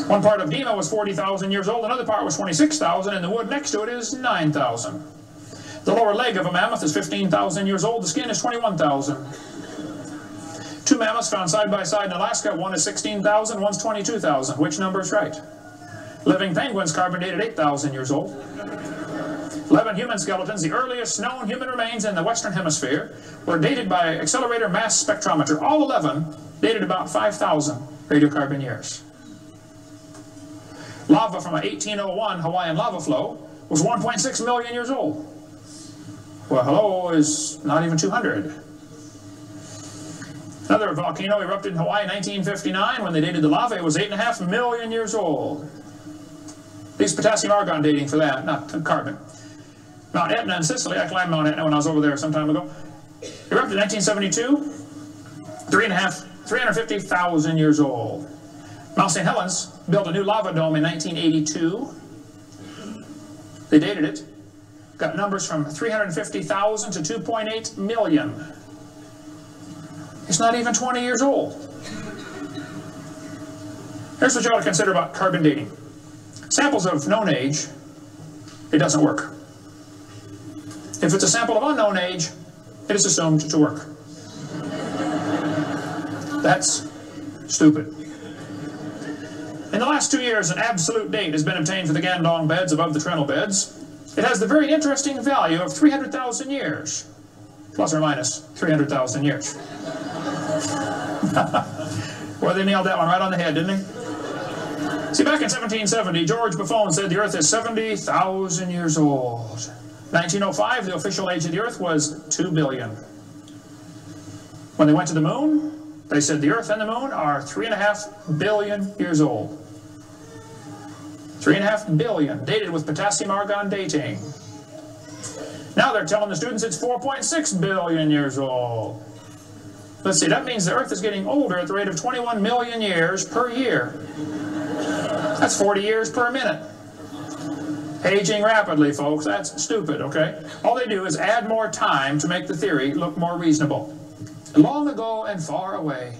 One part of Dima was 40,000 years old, another part was 26,000, and the wood next to it is 9,000. The lower leg of a mammoth is 15,000 years old, the skin is 21,000. 2 mammoths found side by side in Alaska, one is 16,000, one's 22,000. Which number is right? Living penguins carbon dated 8,000 years old. 11 human skeletons, the earliest known human remains in the Western Hemisphere, were dated by accelerator mass spectrometer. All 11 dated about 5,000 radiocarbon years. Lava from a 1801 Hawaiian lava flow was 1.6 million years old. Well, hello is not even 200. Another volcano erupted in Hawaii in 1959. When they dated the lava, it was 8.5 million years old. These potassium argon dating for that, not carbon. Mount Etna in Sicily, I climbed Mount Etna when I was over there some time ago. Erupted in 1972, 350,000 years old. Mount St. Helens built a new lava dome in 1982. They dated it. Got numbers from 350,000 to 2.8 million. It's not even 20 years old. Here's what you ought to consider about carbon dating. Samples of known age, it doesn't work. If it's a sample of unknown age, it is assumed to work. That's stupid. In the last 2 years, an absolute date has been obtained for the Gandong beds above the Trenel beds. It has the very interesting value of 300,000 years, plus or minus 300,000 years. Well, they nailed that one right on the head, didn't they? See, back in 1770, George Buffon said the Earth is 70,000 years old. 1905, the official age of the Earth was 2 billion. When they went to the moon, they said the Earth and the moon are 3.5 billion years old. 3.5 billion, dated with potassium-argon dating. Now they're telling the students it's 4.6 billion years old. Let's see, that means the Earth is getting older at the rate of 21 million years per year. That's 40 years per minute. Aging rapidly, folks. That's stupid, okay? All they do is add more time to make the theory look more reasonable. Long ago and far away.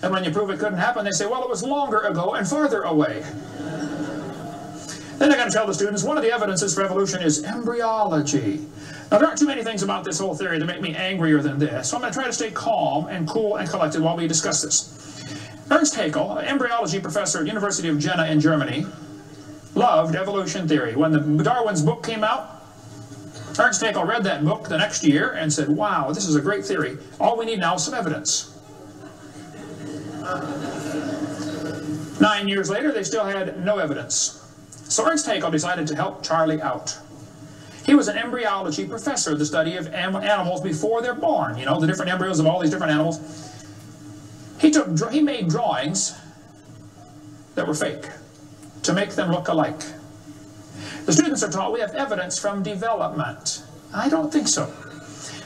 And when you prove it couldn't happen, they say, well, it was longer ago and farther away. Then they're going to tell the students one of the evidences for evolution is embryology. Now, there aren't too many things about this whole theory that make me angrier than this, so I'm going to try to stay calm and cool and collected while we discuss this. Ernst Haeckel, an embryology professor at University of Jena in Germany, loved evolution theory. When Darwin's book came out, Ernst Haeckel read that book the next year and said, wow, this is a great theory. All we need now is some evidence. 9 years later, they still had no evidence. So Ernst Haeckel decided to help Charlie out. He was an embryology professor, the study of animals before they're born. You know, the different embryos of all these different animals. He made drawings that were fake to make them look alike. The students are taught we have evidence from development. I don't think so.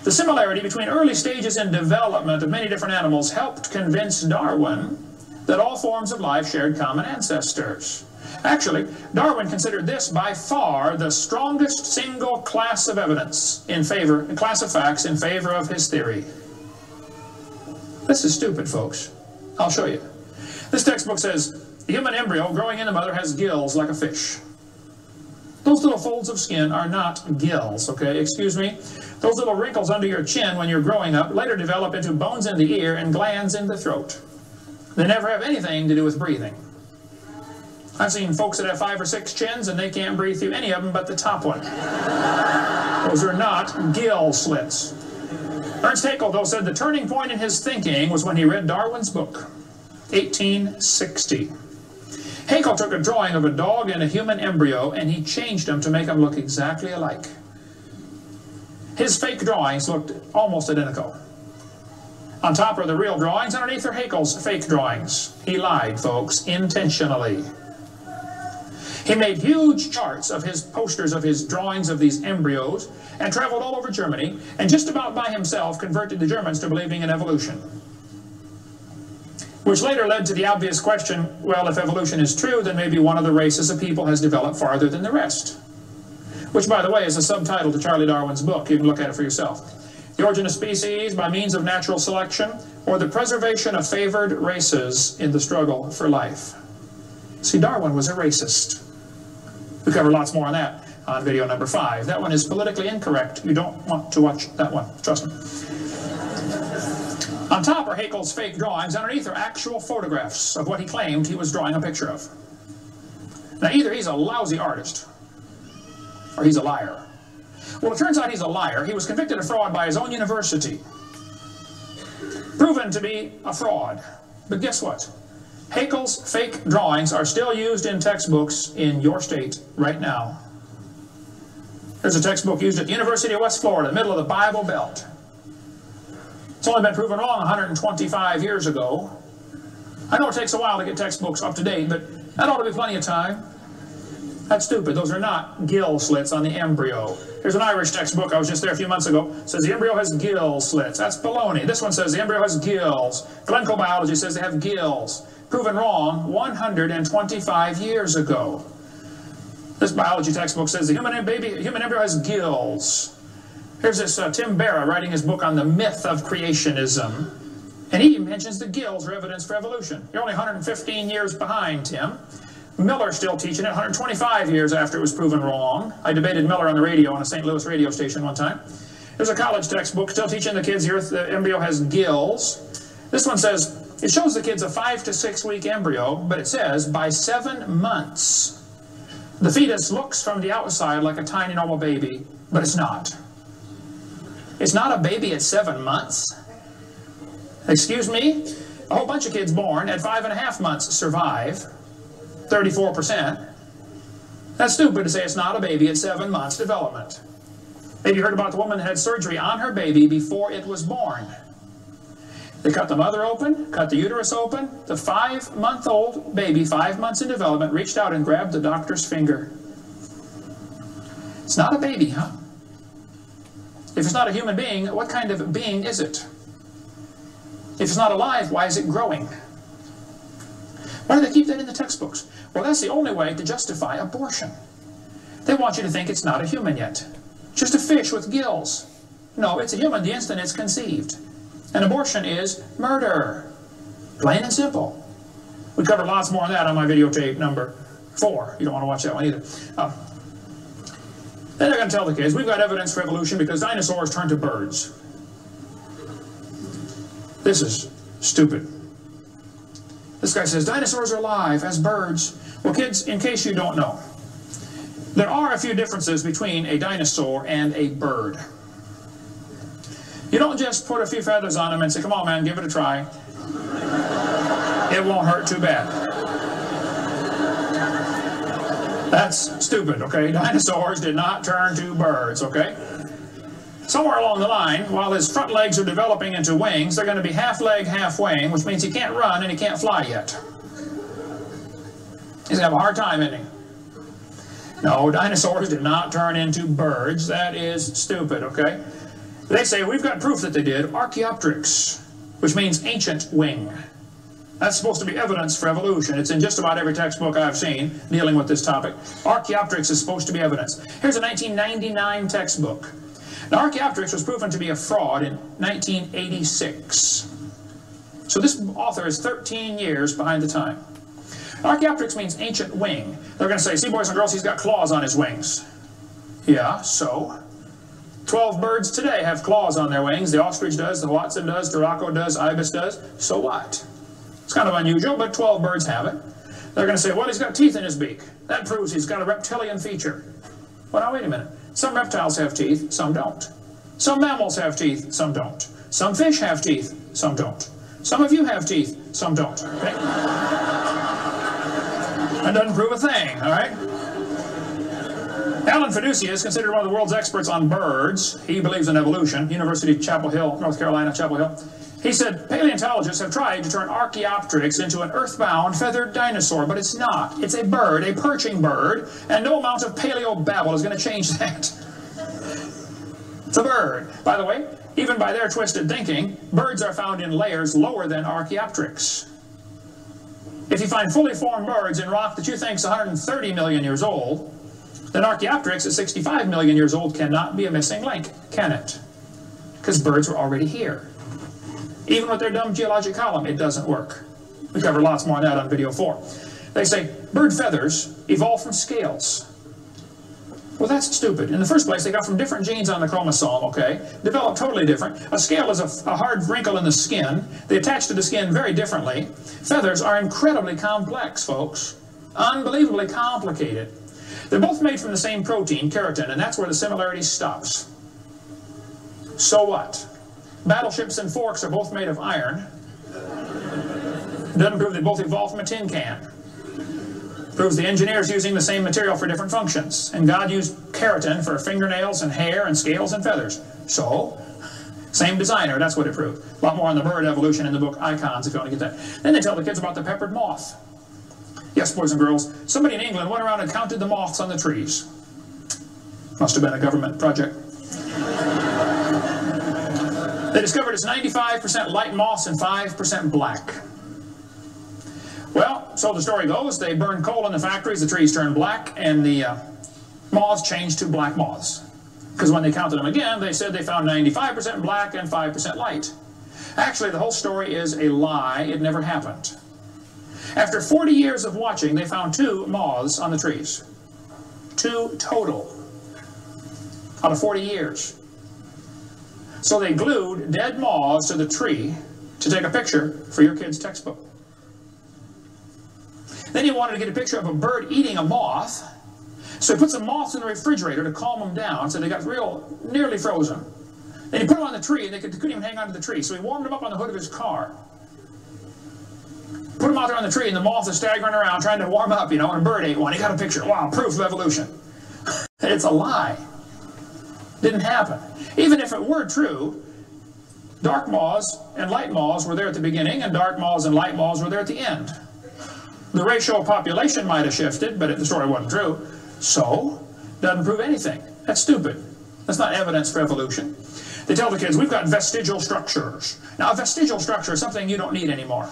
The similarity between early stages in development of many different animals helped convince Darwin that all forms of life shared common ancestors. Actually, Darwin considered this by far the strongest single class of evidence class of facts in favor of his theory. This is stupid, folks. I'll show you. This textbook says, the human embryo growing in the mother has gills like a fish. Those little folds of skin are not gills, okay? Excuse me. Those little wrinkles under your chin when you're growing up later develop into bones in the ear and glands in the throat. They never have anything to do with breathing. I've seen folks that have 5 or 6 chins and they can't breathe through any of them but the top one. Those are not gill slits. Ernst Haeckel, though, said the turning point in his thinking was when he read Darwin's book, 1860. Haeckel took a drawing of a dog and a human embryo and he changed them to make them look exactly alike. His fake drawings looked almost identical. On top are the real drawings, underneath are Haeckel's fake drawings. He lied, folks, intentionally. He made huge charts of his posters of his drawings of these embryos and traveled all over Germany and just about by himself converted the Germans to believing in evolution. Which later led to the obvious question, well, if evolution is true, then maybe one of the races of people has developed farther than the rest. Which, by the way, is a subtitle to Charlie Darwin's book. You can look at it for yourself. The Origin of Species by Means of Natural Selection, or the Preservation of Favored Races in the Struggle for Life. See, Darwin was a racist. We cover lots more on that on video number 5. That one is politically incorrect. You don't want to watch that one. Trust me. On top are Haeckel's fake drawings. Underneath are actual photographs of what he claimed he was drawing a picture of. Now, either he's a lousy artist or he's a liar. Well, it turns out he's a liar. He was convicted of fraud by his own university. Proven to be a fraud. But guess what? Haeckel's fake drawings are still used in textbooks in your state right now. There's a textbook used at the University of West Florida, in the middle of the Bible Belt. It's only been proven wrong 125 years ago. I know it takes a while to get textbooks up to date, but that ought to be plenty of time. That's stupid. Those are not gill slits on the embryo. Here's an Irish textbook. I was just there a few months ago. It says the embryo has gill slits. That's baloney. This one says the embryo has gills. Glencoe Biology says they have gills. Proven wrong 125 years ago. This biology textbook says the human embryo has gills. Here's this Tim Barra writing his book on the myth of creationism. And he mentions the gills are evidence for evolution. You're only 115 years behind, Tim. Miller's still teaching it 125 years after it was proven wrong. I debated Miller on the radio on a St. Louis radio station one time. There's a college textbook still teaching the kids the embryo has gills. This one says, it shows the kids a 5 to 6 week embryo, but it says by 7 months. The fetus looks from the outside like a tiny normal baby, but it's not. It's not a baby at 7 months. Excuse me? A whole bunch of kids born at 5.5 months survive. 34%. That's stupid to say it's not a baby at 7 months development. Maybe you heard about the woman that had surgery on her baby before it was born. They cut the mother open, cut the uterus open. The 5-month-old baby, 5 months in development, reached out and grabbed the doctor's finger. It's not a baby, huh? If it's not a human being, what kind of being is it? If it's not alive, why is it growing? Why do they keep that in the textbooks? Well, that's the only way to justify abortion. They want you to think it's not a human yet. Just a fish with gills. No, it's a human the instant it's conceived. An abortion is murder. Plain and simple. We covered lots more on that on my videotape number 4. You don't want to watch that one either. Then they're going to tell the kids, we've got evidence for evolution because dinosaurs turned to birds. This is stupid. This guy says, dinosaurs are alive as birds. Well, kids, in case you don't know, there are a few differences between a dinosaur and a bird. You don't just put a few feathers on them and say, come on, man, give it a try. It won't hurt too bad. That's stupid, okay? Dinosaurs did not turn to birds, okay? Somewhere along the line, while his front legs are developing into wings, they're going to be half leg, half wing, which means he can't run and he can't fly yet. He's going to have a hard time, isn't he? No, dinosaurs did not turn into birds. That is stupid, okay? They say, we've got proof that they did. Archaeopteryx, which means ancient wing. That's supposed to be evidence for evolution. It's in just about every textbook I've seen dealing with this topic. Archaeopteryx is supposed to be evidence. Here's a 1999 textbook. Now, Archaeopteryx was proven to be a fraud in 1986. So this author is 13 years behind the time. Archaeopteryx means ancient wing. They're going to say, see, boys and girls, he's got claws on his wings. Yeah, so? 12 birds today have claws on their wings. The ostrich does, the Watson does, Turaco does, ibis does. So what? It's kind of unusual, but 12 birds have it. They're going to say, well, he's got teeth in his beak. That proves he's got a reptilian feature. Well, now, wait a minute. Some reptiles have teeth, some don't. Some mammals have teeth, some don't. Some fish have teeth, some don't. Some of you have teeth, some don't. Okay? That doesn't prove a thing, all right? Alan Fiducia is considered one of the world's experts on birds. He believes in evolution. University of Chapel Hill, North Carolina, Chapel Hill. He said, paleontologists have tried to turn Archaeopteryx into an earthbound feathered dinosaur, but it's not. It's a bird, a perching bird, and no amount of paleo-babble is going to change that. It's a bird. By the way, even by their twisted thinking, birds are found in layers lower than Archaeopteryx. If you find fully formed birds in rock that you think is 130 million years old, then Archaeopteryx at 65 million years old cannot be a missing link, can it? Because birds were already here. Even with their dumb geologic column, it doesn't work. We cover lots more on that on video 4. They say bird feathers evolved from scales. Well, that's stupid. In the first place, they got from different genes on the chromosome, okay? Developed totally different. A scale is a hard wrinkle in the skin. They attach to the skin very differently. Feathers are incredibly complex, folks. Unbelievably complicated. They're both made from the same protein, keratin, and that's where the similarity stops. So what? Battleships and forks are both made of iron. Doesn't prove they both evolved from a tin can. Proves the engineer's using the same material for different functions. And God used keratin for fingernails and hair and scales and feathers. So, same designer, that's what it proved. A lot more on the bird evolution in the book Icons if you want to get that. Then they tell the kids about the peppered moth. Yes, boys and girls, somebody in England went around and counted the moths on the trees. Must have been a government project. They discovered it's 95% light moths and 5% black. Well, so the story goes, they burned coal in the factories, the trees turned black, and the moths changed to black moths. Because when they counted them again, they said they found 95% black and 5% light. Actually, the whole story is a lie. It never happened. After 40 years of watching, they found 2 moths on the trees. 2 total out of 40 years. So they glued dead moths to the tree to take a picture for your kid's textbook. Then he wanted to get a picture of a bird eating a moth, so he put some moths in the refrigerator to calm them down, so they got nearly frozen. Then he put them on the tree, and they couldn't even hang onto the tree, so he warmed them up on the hood of his car. Put them out there on the tree and the moth is staggering around trying to warm up, you know, and a bird ate one. He got a picture. Wow, proof of evolution. It's a lie. Didn't happen. Even if it were true, dark moths and light moths were there at the beginning, and dark moths and light moths were there at the end. The ratio of population might have shifted, but the story wasn't true. So, doesn't prove anything. That's stupid. That's not evidence for evolution. They tell the kids, we've got vestigial structures. Now, a vestigial structure is something you don't need anymore.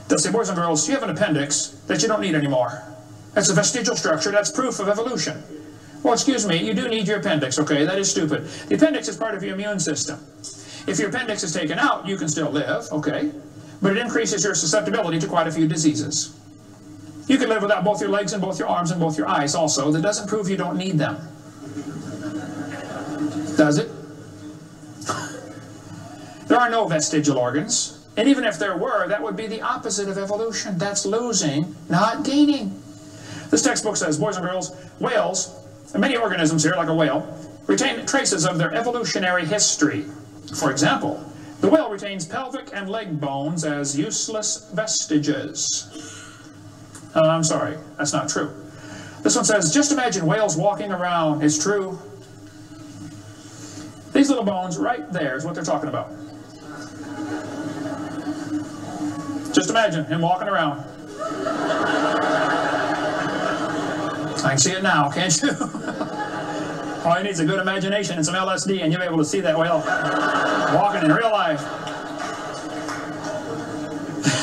They'll say, boys and girls, you have an appendix that you don't need anymore. That's a vestigial structure. That's proof of evolution. Well, excuse me, you do need your appendix, okay? That is stupid. The appendix is part of your immune system. If your appendix is taken out, you can still live, okay? But it increases your susceptibility to quite a few diseases. You can live without both your legs and both your arms and both your eyes also. That doesn't prove you don't need them. Does it? There are no vestigial organs. And even if there were, that would be the opposite of evolution. That's losing, not gaining. This textbook says, boys and girls, whales, and many organisms here, like a whale, retain traces of their evolutionary history. For example, the whale retains pelvic and leg bones as useless vestiges. I'm sorry, that's not true. This one says, just imagine whales walking around. It's true. These little bones right there is what they're talking about. Just imagine him walking around. I can see it now, can't you? All he needs is a good imagination and some LSD, and you'll be able to see that whale walking in real life.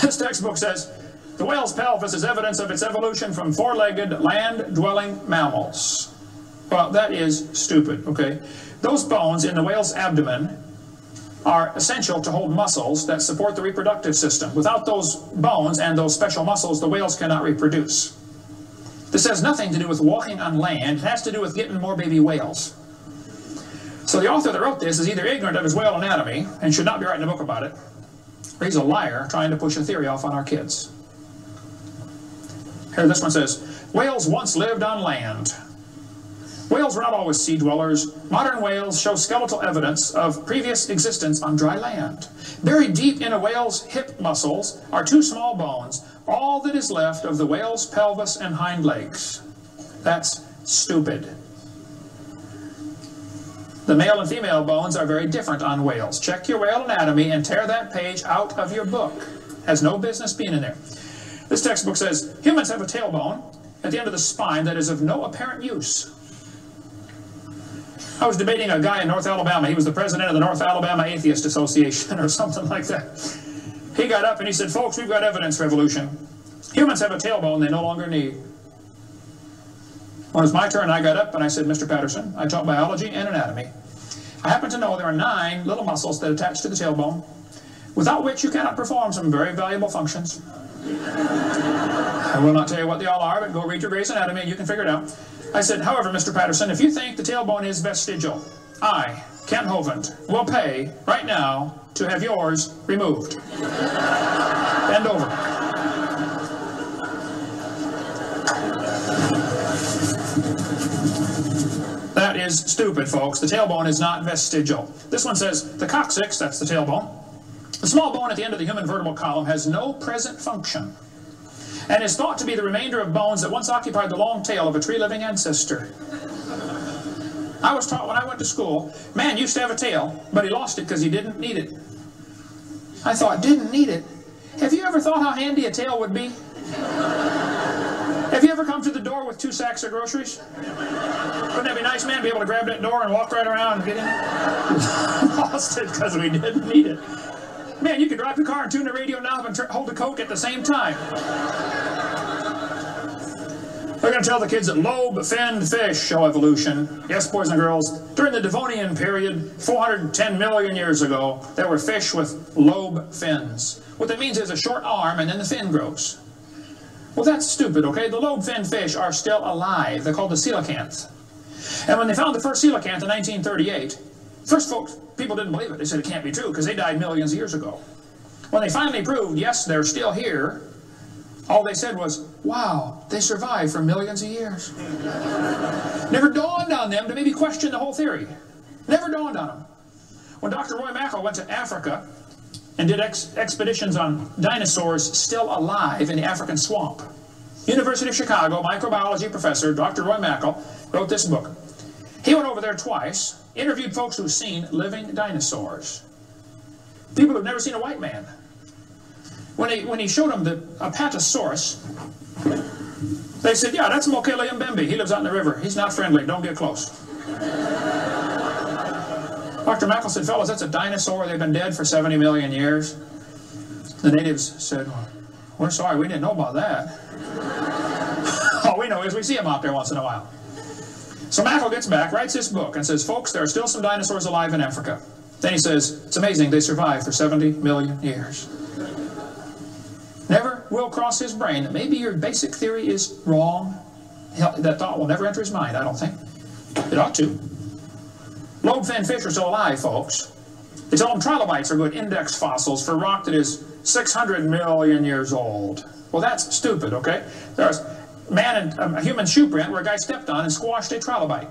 This textbook says, the whale's pelvis is evidence of its evolution from four-legged, land-dwelling mammals. Well, that is stupid, okay? Those bones in the whale's abdomen are essential to hold muscles that support the reproductive system. Without those bones and those special muscles, the whales cannot reproduce. This has nothing to do with walking on land. It has to do with getting more baby whales. So the author that wrote this is either ignorant of his whale anatomy and should not be writing a book about it, or he's a liar trying to push a theory off on our kids. Here, this one says, whales once lived on land. Whales were not always sea dwellers. Modern whales show skeletal evidence of previous existence on dry land. Buried deep in a whale's hip muscles are two small bones, all that is left of the whale's pelvis and hind legs. That's stupid. The male and female bones are very different on whales. Check your whale anatomy and tear that page out of your book. Has no business being in there. This textbook says, humans have a tailbone at the end of the spine that is of no apparent use. I was debating a guy in North Alabama. He was the president of the North Alabama Atheist Association or something like that. He got up and he said, folks, we've got evidence for evolution. Humans have a tailbone they no longer need. When it was my turn, I got up and I said, Mr. Patterson, I taught biology and anatomy. I happen to know there are 9 little muscles that attach to the tailbone, without which you cannot perform some very valuable functions. I will not tell you what they all are, but go read your Gray's Anatomy and you can figure it out. I said, however, Mr. Patterson, if you think the tailbone is vestigial, I, Kent Hovind, will pay right now to have yours removed. Bend over. That is stupid, folks. The tailbone is not vestigial. This one says, the coccyx, that's the tailbone, the small bone at the end of the human vertebral column, has no present function and is thought to be the remainder of bones that once occupied the long tail of a tree-living ancestor. I was taught when I went to school, man used to have a tail, but he lost it because he didn't need it. I thought, didn't need it? Have you ever thought how handy a tail would be? Have you ever come to the door with 2 sacks of groceries? Wouldn't that be nice, man? Be able to grab that door and walk right around and get in? Lost it because we didn't need it. Man, you could drive the car and tune the radio knob and hold the Coke at the same time. They're going to tell the kids that lobe-finned fish show evolution. Yes, boys and girls, during the Devonian period, 410 million years ago, there were fish with lobe fins. What that means is a short arm and then the fin grows. Well, that's stupid, okay? The lobe-finned fish are still alive. They're called the coelacanth. And when they found the first coelacanth in 1938, first people didn't believe it. They said it can't be true because they died millions of years ago. When they finally proved, yes, they're still here, all they said was, wow, they survived for millions of years. Never dawned on them to maybe question the whole theory. Never dawned on them. When Dr. Roy Mackal went to Africa and did expeditions on dinosaurs still alive in the African swamp. University of Chicago microbiology professor Dr. Roy Mackal wrote this book. He went over there twice, interviewed folks who've seen living dinosaurs. People who've never seen a white man. When he showed them the Apatosaurus, they said, yeah, that's Mokele Mbembe. He lives out in the river. He's not friendly. Don't get close. Dr. Mackal said, fellas, that's a dinosaur. They've been dead for 70 million years. The natives said, well, we're sorry, we didn't know about that. All we know is we see them out there once in a while. So Mackal gets back, writes this book, and says, folks, there are still some dinosaurs alive in Africa. Then he says, it's amazing, they survived for 70 million years. Never will cross his brain that maybe your basic theory is wrong. That thought will never enter his mind, I don't think. It ought to. Lobe-finned fish are still alive, folks. They tell them trilobites are good index fossils for rock that is 600 million years old. Well, that's stupid, okay? There's a human shoe print where a guy stepped on and squashed a trilobite.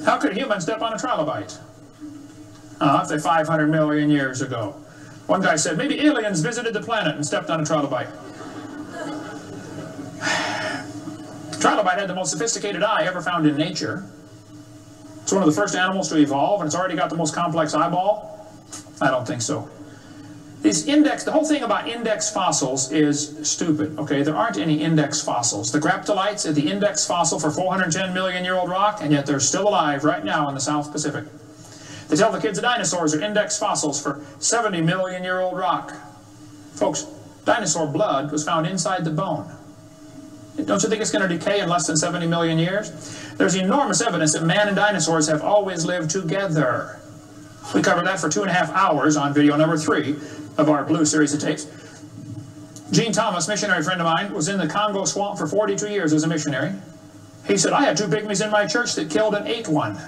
How could a human step on a trilobite? If they're 500 million years ago. One guy said, maybe aliens visited the planet and stepped on a trilobite. Trilobite had the most sophisticated eye ever found in nature. It's one of the first animals to evolve, and it's already got the most complex eyeball. I don't think so. The whole thing about index fossils is stupid, okay? There aren't any index fossils. The graptolites are the index fossil for 410 million year old rock, and yet they're still alive right now in the South Pacific. They tell the kids the dinosaurs are index fossils for 70 million year old rock. Folks, dinosaur blood was found inside the bone. Don't you think it's going to decay in less than 70 million years? There's enormous evidence that man and dinosaurs have always lived together. We covered that for 2.5 hours on video number 3 of our Blue series of tapes. Gene Thomas, missionary friend of mine, was in the Congo swamp for 42 years as a missionary. He said, I had 2 pygmies in my church that killed and ate one.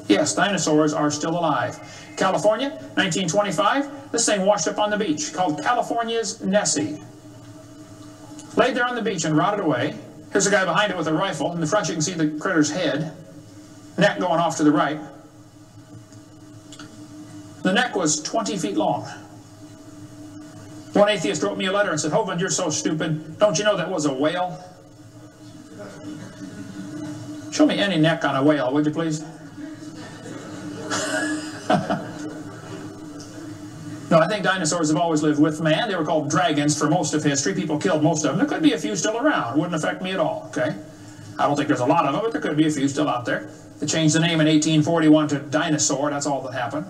Yes, dinosaurs are still alive. California, 1925, this thing washed up on the beach, called California's Nessie. Laid there on the beach and rotted away. Here's a guy behind it with a rifle. In the front you can see the critter's head, neck going off to the right. The neck was 20 feet long. One atheist wrote me a letter and said, Hovind, you're so stupid. Don't you know that was a whale? Show me any neck on a whale, would you please? No, I think dinosaurs have always lived with man. They were called dragons for most of history. People killed most of them. There could be a few still around. It wouldn't affect me at all, okay? I don't think there's a lot of them, but there could be a few still out there. They changed the name in 1841 to dinosaur. That's all that happened.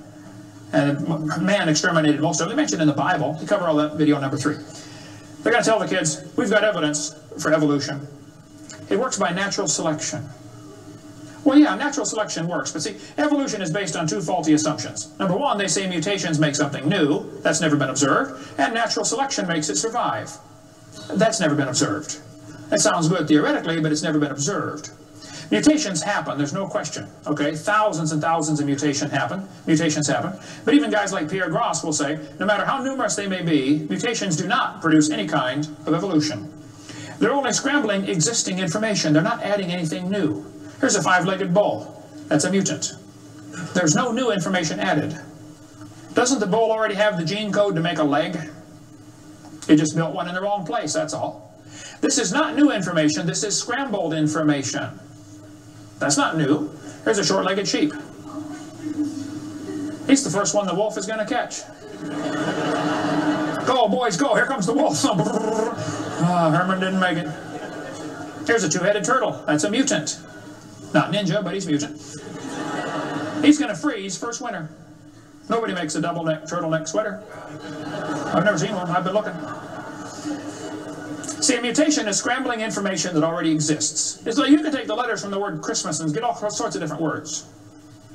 And man exterminated most of them. They mentioned in the Bible. We cover all that video number 3. They're going to tell the kids, we've got evidence for evolution. It works by natural selection. Well, yeah, natural selection works, but see, evolution is based on 2 faulty assumptions. Number 1, they say mutations make something new. That's never been observed. And natural selection makes it survive. That's never been observed. That sounds good theoretically, but it's never been observed. Mutations happen, there's no question, okay? Thousands and thousands of mutations happen. But even guys like Pierre Gross will say, no matter how numerous they may be, mutations do not produce any kind of evolution. They're only scrambling existing information. They're not adding anything new. Here's a 5-legged bull. That's a mutant. There's no new information added. Doesn't the bull already have the gene code to make a leg? It just built one in the wrong place, that's all. This is not new information, this is scrambled information. That's not new. Here's a short-legged sheep. He's the first one the wolf is going to catch. Go, boys, go. Here comes the wolf. Herman didn't make it. Here's a 2-headed turtle. That's a mutant. Not ninja, but he's mutant. He's going to freeze first winter. Nobody makes a double-neck turtleneck sweater. I've never seen one. I've been looking. See, a mutation is scrambling information that already exists. It's like you can take the letters from the word Christmas and get all sorts of different words,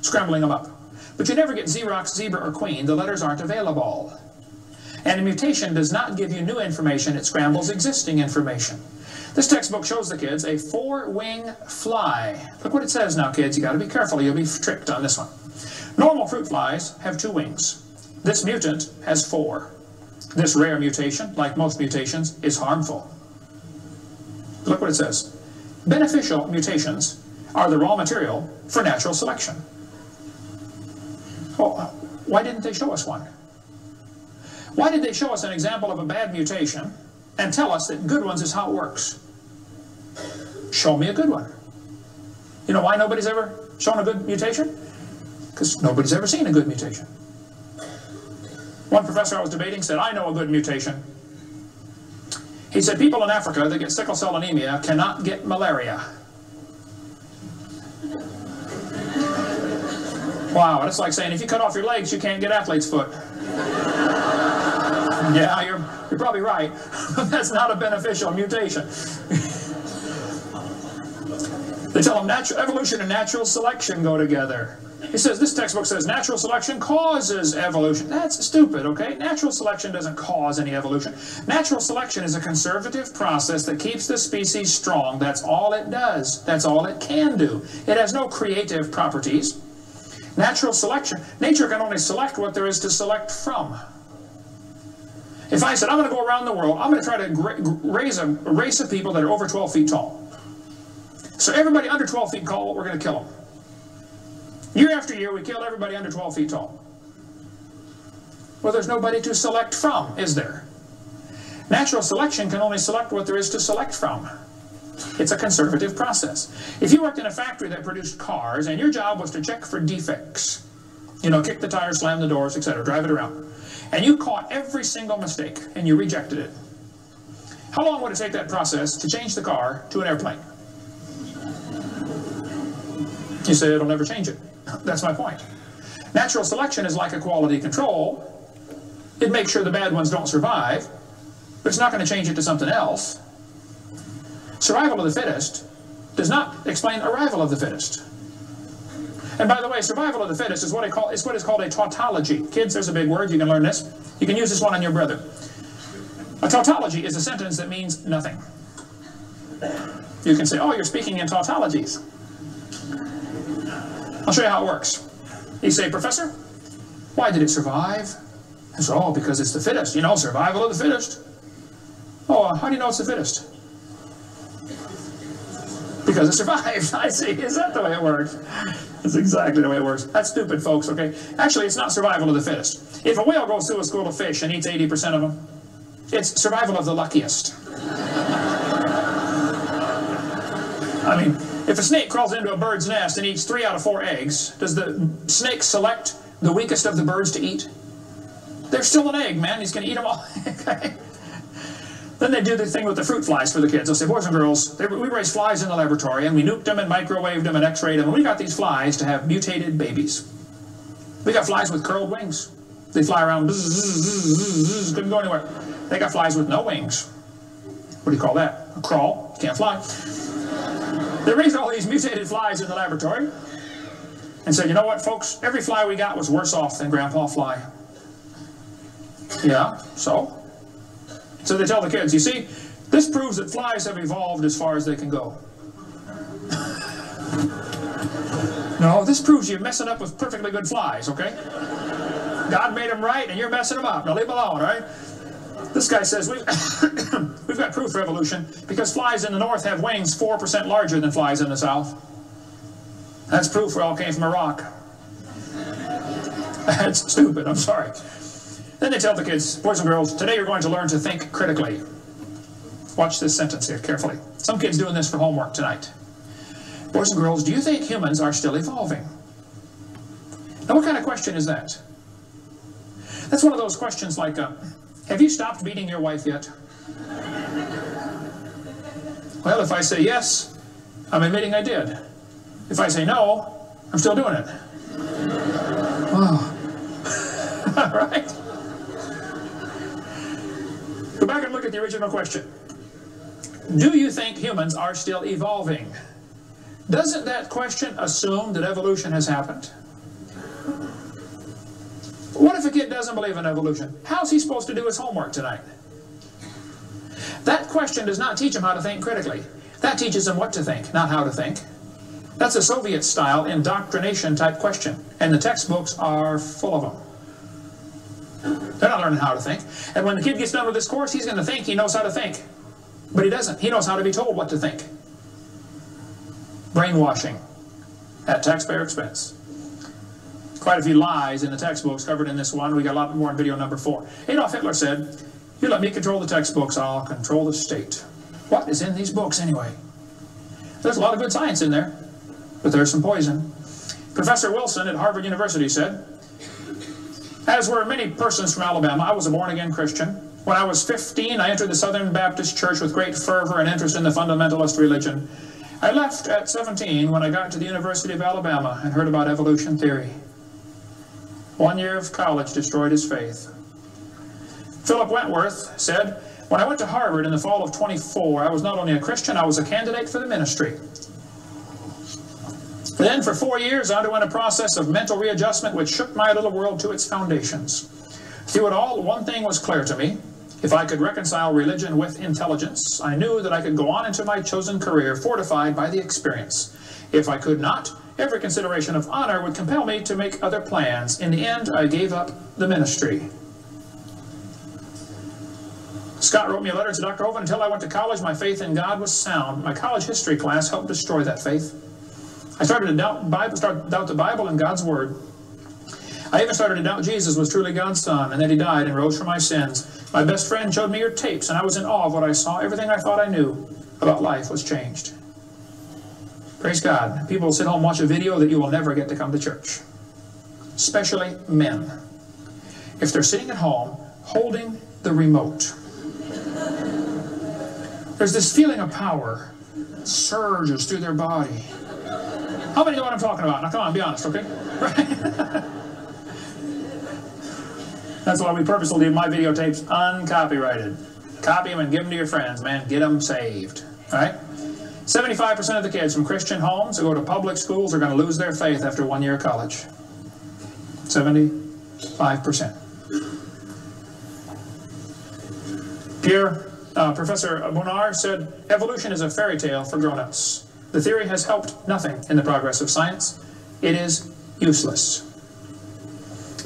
scrambling them up. But you never get Xerox, zebra, or queen. The letters aren't available. And a mutation does not give you new information. It scrambles existing information. This textbook shows the kids a 4-wing fly. Look what it says now, kids. You got to be careful. You'll be tricked on this one. Normal fruit flies have 2 wings. This mutant has 4. This rare mutation, like most mutations, is harmful. Look what it says. Beneficial mutations are the raw material for natural selection. Well, Why didn't they show us one? Why did they show us an example of a bad mutation and tell us that good ones is how it works? Show me a good one. You know why nobody's ever shown a good mutation? Because nobody's ever seen a good mutation. One professor I was debating said, I know a good mutation. He said, people in Africa that get sickle cell anemia cannot get malaria. Wow, that's like saying, if you cut off your legs, you can't get athlete's foot. Yeah, you're probably right. That's not a beneficial mutation. They tell them evolution and natural selection go together. He says, this textbook says natural selection causes evolution. That's stupid, okay? Natural selection doesn't cause any evolution. Natural selection is a conservative process that keeps the species strong. That's all it does. That's all it can do. It has no creative properties. Natural selection, nature can only select what there is to select from. If I said, I'm going to go around the world, I'm going to try to raise a race of people that are over 12 feet tall. So everybody under 12 feet tall, we're going to kill them. Year after year, we kill everybody under 12 feet tall. Well, there's nobody to select from, is there? Natural selection can only select what there is to select from. It's a conservative process. If you worked in a factory that produced cars, and your job was to check for defects, you know, kick the tires, slam the doors, etc., drive it around, and you caught every single mistake, and you rejected it, how long would it take that process to change the car to an airplane? You say it'll never change it. That's my point. Natural selection is like a quality control. It makes sure the bad ones don't survive, but it's not going to change it to something else. Survival of the fittest does not explain arrival of the fittest. And by the way, survival of the fittest is what is called a tautology. Kids, there's a big word. You can learn this. You can use this one on your brother. A tautology is a sentence that means nothing. You can say, oh, you're speaking in tautologies. I'll show you how it works. You say, Professor, why did it survive? I say, oh, because it's the fittest. You know, survival of the fittest. Oh, how do you know it's the fittest? Because it survived. I see. Is that the way it works? That's exactly the way it works. That's stupid, folks, okay? Actually, it's not survival of the fittest. If a whale goes through a school of fish and eats 80% of them, it's survival of the luckiest. I mean, if a snake crawls into a bird's nest and eats 3 out of 4 eggs, does the snake select the weakest of the birds to eat? They're still an egg, man. He's going to eat them all. Okay? Then they do the thing with the fruit flies for the kids. They'll say, boys and girls, we raised flies in the laboratory, and we nuked them and microwaved them and x-rayed them, and we got these flies to have mutated babies. We got flies with curled wings. They fly around, bzz, bzz, bzz, bzz, couldn't go anywhere. They got flies with no wings. What do you call that? A crawl. Can't fly. They raised all these mutated flies in the laboratory and said, you know what, folks? Every fly we got was worse off than Grandpa Fly. Yeah, so? So they tell the kids, you see, this proves that flies have evolved as far as they can go. No, this proves you're messing up with perfectly good flies, okay? God made them right, and you're messing them up. Now leave them alone, all right? This guy says, we've got proof for evolution because flies in the north have wings 4% larger than flies in the south. That's proof we all came from a rock. That's stupid, I'm sorry. Then they tell the kids, boys and girls, today you're going to learn to think critically. Watch this sentence here carefully. Some kids doing this for homework tonight. Boys and girls, do you think humans are still evolving? Now what kind of question is that? That's one of those questions like, have you stopped beating your wife yet? Well, if I say yes, I'm admitting I did. If I say no, I'm still doing it. Oh. All right. Go back and look at the original question. Do you think humans are still evolving? Doesn't that question assume that evolution has happened? What if a kid doesn't believe in evolution? How's he supposed to do his homework tonight? That question does not teach him how to think critically. That teaches him what to think, not how to think. That's a Soviet-style indoctrination type question, and the textbooks are full of them. They're not learning how to think. And when the kid gets done with this course, he's going to think he knows how to think. But he doesn't. He knows how to be told what to think. Brainwashing at taxpayer expense. Quite a few lies in the textbooks covered in this one. We got a lot more in video number 4. Adolf Hitler said, "You let me control the textbooks, I'll control the state." What is in these books anyway? There's a lot of good science in there, but there's some poison. Professor Wilson at Harvard University said, "As were many persons from Alabama, I was a born-again Christian. When I was 15, I entered the Southern Baptist Church with great fervor and interest in the fundamentalist religion. I left at 17 when I got to the University of Alabama and heard about evolution theory. 1 year of college destroyed his faith." Philip Wentworth said, "When I went to Harvard in the fall of 24, I was not only a Christian, I was a candidate for the ministry. Then for 4 years I underwent a process of mental readjustment which shook my little world to its foundations. Through it all, one thing was clear to me. If I could reconcile religion with intelligence, I knew that I could go on into my chosen career fortified by the experience. If I could not, every consideration of honor would compel me to make other plans. In the end, I gave up the ministry." Scott wrote me a letter to Dr. Hovind, "Until I went to college, my faith in God was sound. My college history class helped destroy that faith. I started to doubt the Bible and God's Word. I even started to doubt Jesus was truly God's Son, and that He died and rose for my sins. My best friend showed me your tapes, and I was in awe of what I saw. Everything I thought I knew about life was changed." Praise God. People will sit home and watch a video that you will never get to come to church. Especially men. If they're sitting at home holding the remote, there's this feeling of power surges through their body. How many know what I'm talking about? Now come on, be honest, okay? Right? That's why we purposely leave my videotapes uncopyrighted. Copy them and give them to your friends, man. Get them saved. All right? 75% of the kids from Christian homes who go to public schools are going to lose their faith after 1 year of college. 75%. Professor Bonar said, "Evolution is a fairy tale for grown-ups. The theory has helped nothing in the progress of science. It is useless."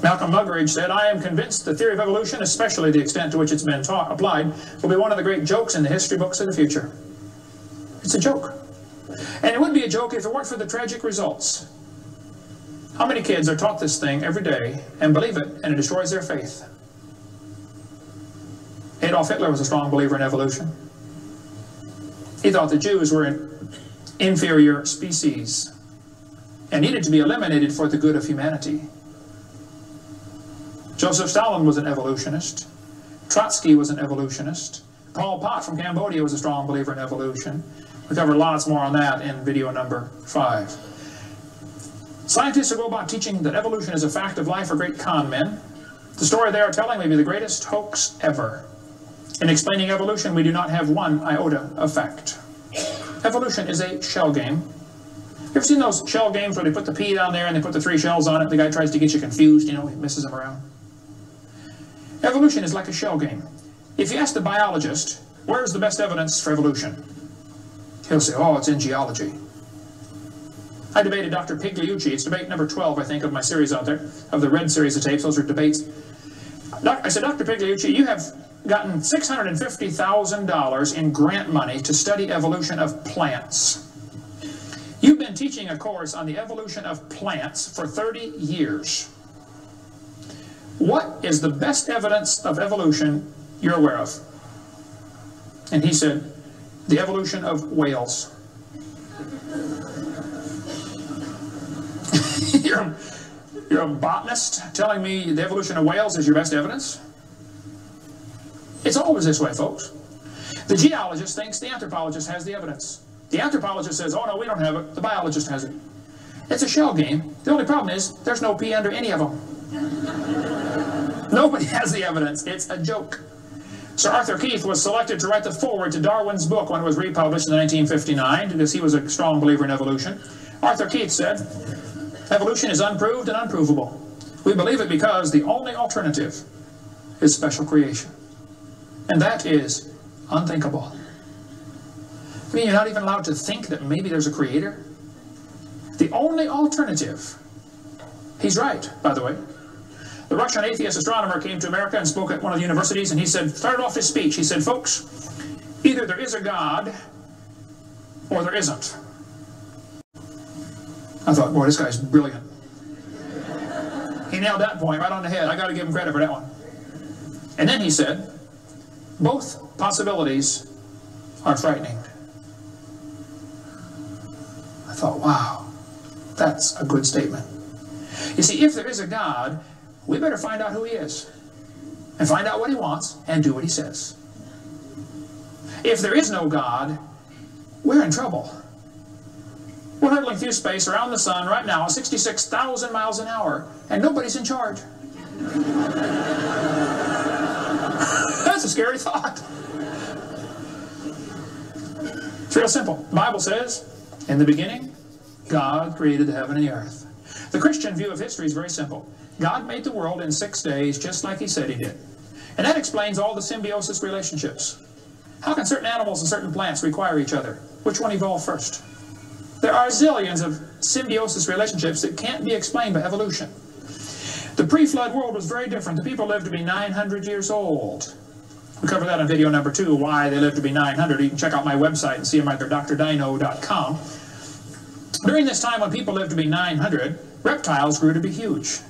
Malcolm Muggeridge said, "I am convinced the theory of evolution, especially the extent to which it's been applied, will be one of the great jokes in the history books of the future." It's a joke. And it would be a joke if it weren't for the tragic results. How many kids are taught this thing every day and believe it, and it destroys their faith? Adolf Hitler was a strong believer in evolution. He thought the Jews were an inferior species and needed to be eliminated for the good of humanity. Joseph Stalin was an evolutionist. Trotsky was an evolutionist. Pol Pot from Cambodia was a strong believer in evolution. We cover lots more on that in video number 5. Scientists who go about teaching that evolution is a fact of life are great con men. The story they are telling may be the greatest hoax ever. In explaining evolution, we do not have one iota of fact. Evolution is a shell game. You ever seen those shell games where they put the pea down there and they put the 3 shells on it? The guy tries to get you confused, you know, he misses them around. Evolution is like a shell game. If you ask the biologist, where's the best evidence for evolution? He'll say, oh, it's in geology. I debated Dr. Pigliucci. It's debate number 12, I think, of my series out there, of the red series of tapes. Those are debates. I said, Dr. Pigliucci, you have gotten $650,000 in grant money to study evolution of plants. You've been teaching a course on the evolution of plants for 30 years. What is the best evidence of evolution you're aware of? And he said, the evolution of whales. You're a botanist telling me the evolution of whales is your best evidence? It's always this way, folks. The geologist thinks the anthropologist has the evidence. The anthropologist says, oh no, we don't have it. The biologist has it. It's a shell game. The only problem is there's no P under any of them. Nobody has the evidence. It's a joke. Sir Arthur Keith was selected to write the foreword to Darwin's book when it was republished in 1959 because he was a strong believer in evolution. Arthur Keith said, evolution is unproved and unprovable. We believe it because the only alternative is special creation. And that is unthinkable. I mean, you're not even allowed to think that maybe there's a creator? The only alternative. He's right, by the way. The Russian atheist astronomer came to America and spoke at one of the universities, and he started off his speech, he said, folks, either there is a God or there isn't. I thought, boy, this guy's brilliant. He nailed that point right on the head. I got to give him credit for that one. And then he said, both possibilities are frightening. I thought, wow, that's a good statement. You see, if there is a God, we better find out who he is. And find out what he wants and do what he says. If there is no God, we're in trouble. We're hurtling through space around the sun right now, 66,000 miles an hour, and nobody's in charge. That's a scary thought. It's real simple. The Bible says, in the beginning, God created the heaven and the earth. The Christian view of history is very simple. God made the world in 6 days just like he said he did. And that explains all the symbiosis relationships. How can certain animals and certain plants require each other? Which one evolved first? There are zillions of symbiosis relationships that can't be explained by evolution. The pre-flood world was very different. The people lived to be 900 years old. We cover that in video number 2, why they lived to be 900. You can check out my website and see them right there, drdino.com. During this time when people lived to be 900, reptiles grew to be huge.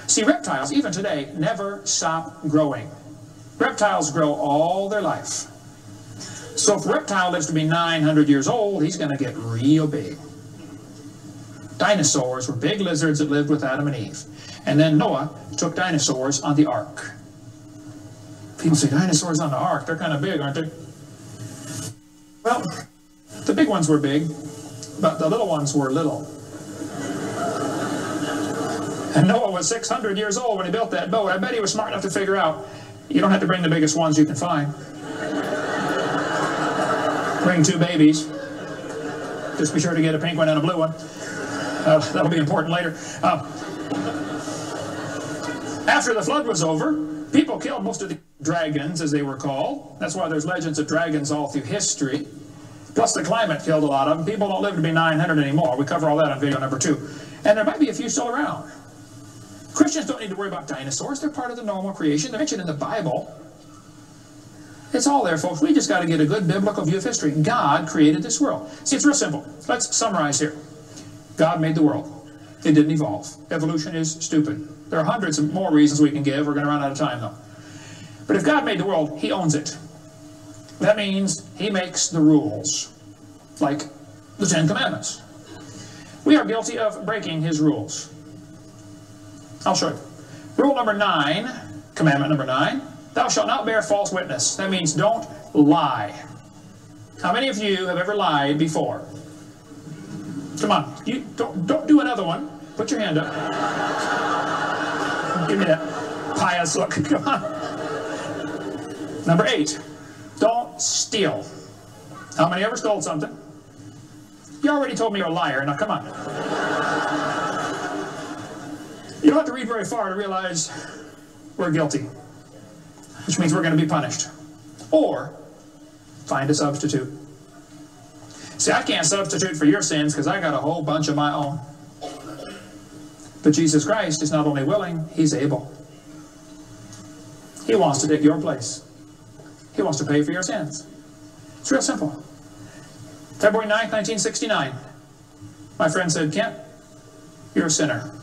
See, reptiles, even today, never stop growing. Reptiles grow all their life. So if a reptile lives to be 900 years old, he's going to get real big. Dinosaurs were big lizards that lived with Adam and Eve. And then Noah took dinosaurs on the ark. People say, dinosaurs on the ark, they're kind of big, aren't they? Well, the big ones were big, but the little ones were little. And Noah was 600 years old when he built that boat. I bet he was smart enough to figure out, you don't have to bring the biggest ones you can find. Bring 2 babies. Just be sure to get a pink one and a blue one. That'll be important later. After the flood was over, people killed most of the dragons, as they were called. That's why there's legends of dragons all through history. Plus the climate killed a lot of them. People don't live to be 900 anymore. We cover all that on video number 2. And there might be a few still around. Christians don't need to worry about dinosaurs. They're part of the normal creation. They're mentioned in the Bible. It's all there, folks. We just got to get a good biblical view of history. God created this world. See, it's real simple. Let's summarize here. God made the world. It didn't evolve. Evolution is stupid. There are hundreds of more reasons we can give. We're going to run out of time, though. But if God made the world, he owns it. That means he makes the rules, like the 10 Commandments. We are guilty of breaking his rules. I'll show you. Rule number 9, commandment number 9, thou shalt not bear false witness. That means don't lie. How many of you have ever lied before? Come on, you don't do another one. Put your hand up. Give me that pious look. Come on. Number 8, don't steal. How many ever stole something? You already told me you're a liar. Now come on. You don't have to read very far to realize we're guilty, which means we're going to be punished. Or find a substitute. See, I can't substitute for your sins because I got a whole bunch of my own. But Jesus Christ is not only willing, he's able. He wants to take your place. He wants to pay for your sins. It's real simple. February 9th, 1969. My friend said, Kent, you're a sinner.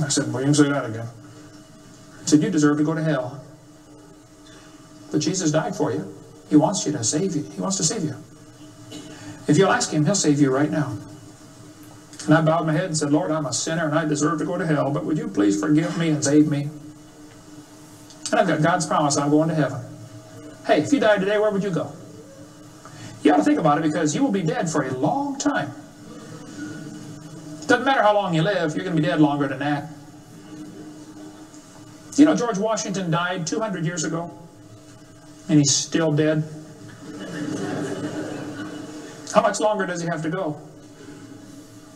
I said, well, you can say that again. He said, you deserve to go to hell. But Jesus died for you. He wants you to save you. He wants to save you. If you'll ask him, he'll save you right now. And I bowed my head and said, Lord, I'm a sinner and I deserve to go to hell, but would you please forgive me and save me? And I've got God's promise I'm going to heaven. Hey, if you died today, where would you go? You ought to think about it because you will be dead for a long time. Doesn't matter how long you live, you're going to be dead longer than that. You know, George Washington died 200 years ago, and he's still dead. How much longer does he have to go?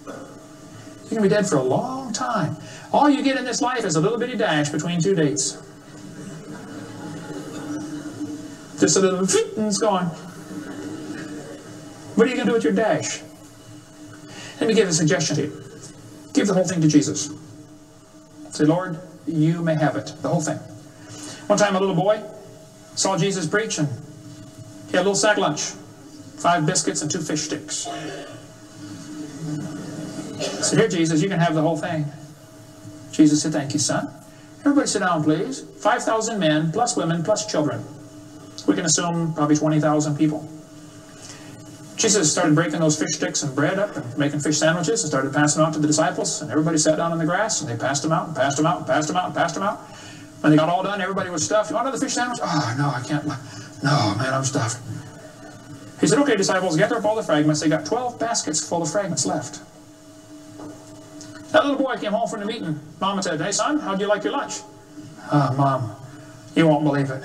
You're going to be dead for a long time. All you get in this life is a little bitty dash between 2 dates. Just a little, and it's gone. What are you going to do with your dash? Let me give a suggestion to you. Give the whole thing to Jesus. Say, Lord, you may have it, the whole thing. One time a little boy saw Jesus preach and he had a little sack lunch. 5 biscuits and 2 fish sticks. He said, here, Jesus, you can have the whole thing. Jesus said, thank you, son. Everybody sit down, please. 5,000 men, plus women, plus children. We can assume probably 20,000 people. Jesus started breaking those fish sticks and bread up and making fish sandwiches and started passing them out to the disciples. And everybody sat down on the grass and they passed them out and passed them out and passed them out and passed them out. When they got all done, everybody was stuffed. You want another fish sandwich? Oh, no, I can't. No, man, I'm stuffed. He said, okay, disciples, gather up all the fragments. They got 12 baskets full of fragments left. That little boy came home from the meeting. Mom said, hey, son, how'd you like your lunch? Oh, Mom, you won't believe it.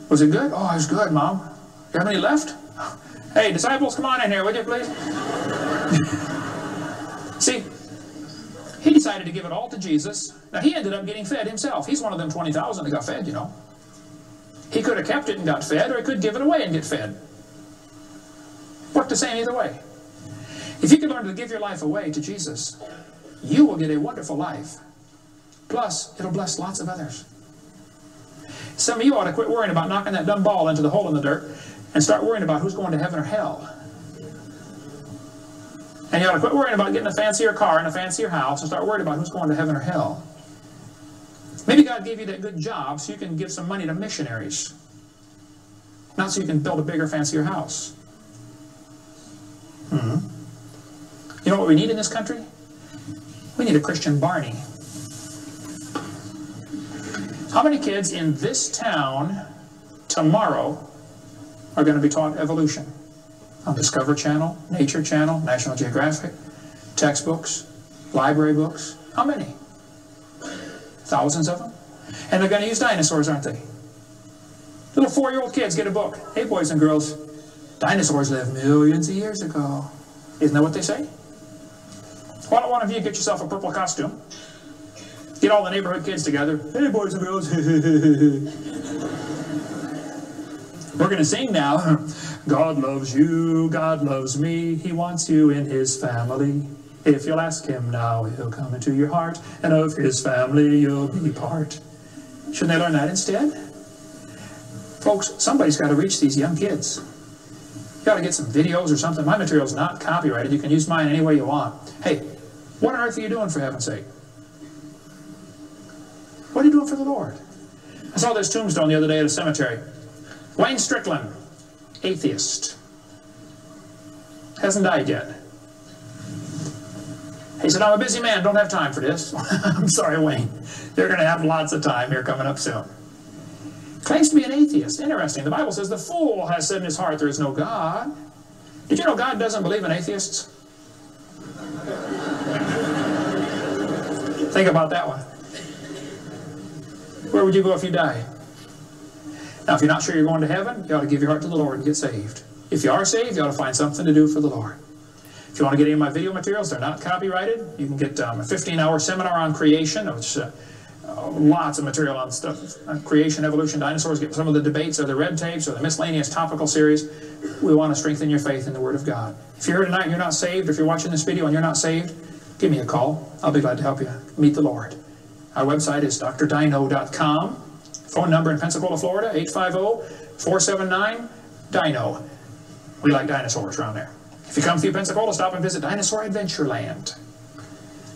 Was it good? Oh, it was good, Mom. You have any left? Hey, disciples, come on in here, would you, please? See, he decided to give it all to Jesus. Now, he ended up getting fed himself. He's one of them 20,000 that got fed, you know. He could have kept it and got fed, or he could give it away and get fed. Worked the same either way. If you could learn to give your life away to Jesus, you will get a wonderful life. Plus, it'll bless lots of others. Some of you ought to quit worrying about knocking that dumb ball into the hole in the dirt and start worrying about who's going to heaven or hell. And you ought to quit worrying about getting a fancier car and a fancier house and start worrying about who's going to heaven or hell. Maybe God gave you that good job so you can give some money to missionaries. Not so you can build a bigger, fancier house. You know what we need in this country? We need a Christian Barney. How many kids in this town tomorrow are going to be taught evolution? On Discovery Channel, Nature Channel, National Geographic, textbooks, library books. How many? Thousands of them. And they're going to use dinosaurs, aren't they? Little 4-year-old kids get a book. Hey, boys and girls, dinosaurs lived millions of years ago. Isn't that what they say? Why don't one of you get yourself a purple costume? Get all the neighborhood kids together. Hey, boys and girls. We're going to sing now. God loves you, God loves me. He wants you in his family. If you'll ask him now, he'll come into your heart, and of his family you'll be part. Shouldn't they learn that instead? Folks, somebody's got to reach these young kids. You got to get some videos or something. My material's not copyrighted. You can use mine any way you want. Hey, what on earth are you doing, for heaven's sake? What are you doing for the Lord? I saw this tombstone the other day at a cemetery. Wayne Strickland, atheist. Hasn't died yet. He said, I'm a busy man, don't have time for this. I'm sorry, Wayne. You're going to have lots of time here coming up soon. Claims to be an atheist. Interesting. The Bible says the fool has said in his heart there is no God. Did you know God doesn't believe in atheists? Think about that one. Where would you go if you died? Now, if you're not sure you're going to heaven, you ought to give your heart to the Lord and get saved. If you are saved, you ought to find something to do for the Lord. If you want to get any of my video materials, they're not copyrighted. You can get a 15-hour seminar on creation, which lots of material on stuff, creation, evolution, dinosaurs. Get some of the debates or the red tapes or the miscellaneous topical series. We want to strengthen your faith in the Word of God. If you're here tonight and you're not saved, or if you're watching this video and you're not saved, give me a call. I'll be glad to help you meet the Lord. Our website is drdino.com. Phone number in Pensacola, Florida, 850-479-DINO. We like dinosaurs around there. If you come through Pensacola, stop and visit Dinosaur Adventureland.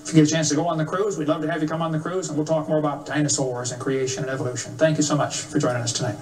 If you get a chance to go on the cruise, we'd love to have you come on the cruise, and we'll talk more about dinosaurs and creation and evolution. Thank you so much for joining us tonight.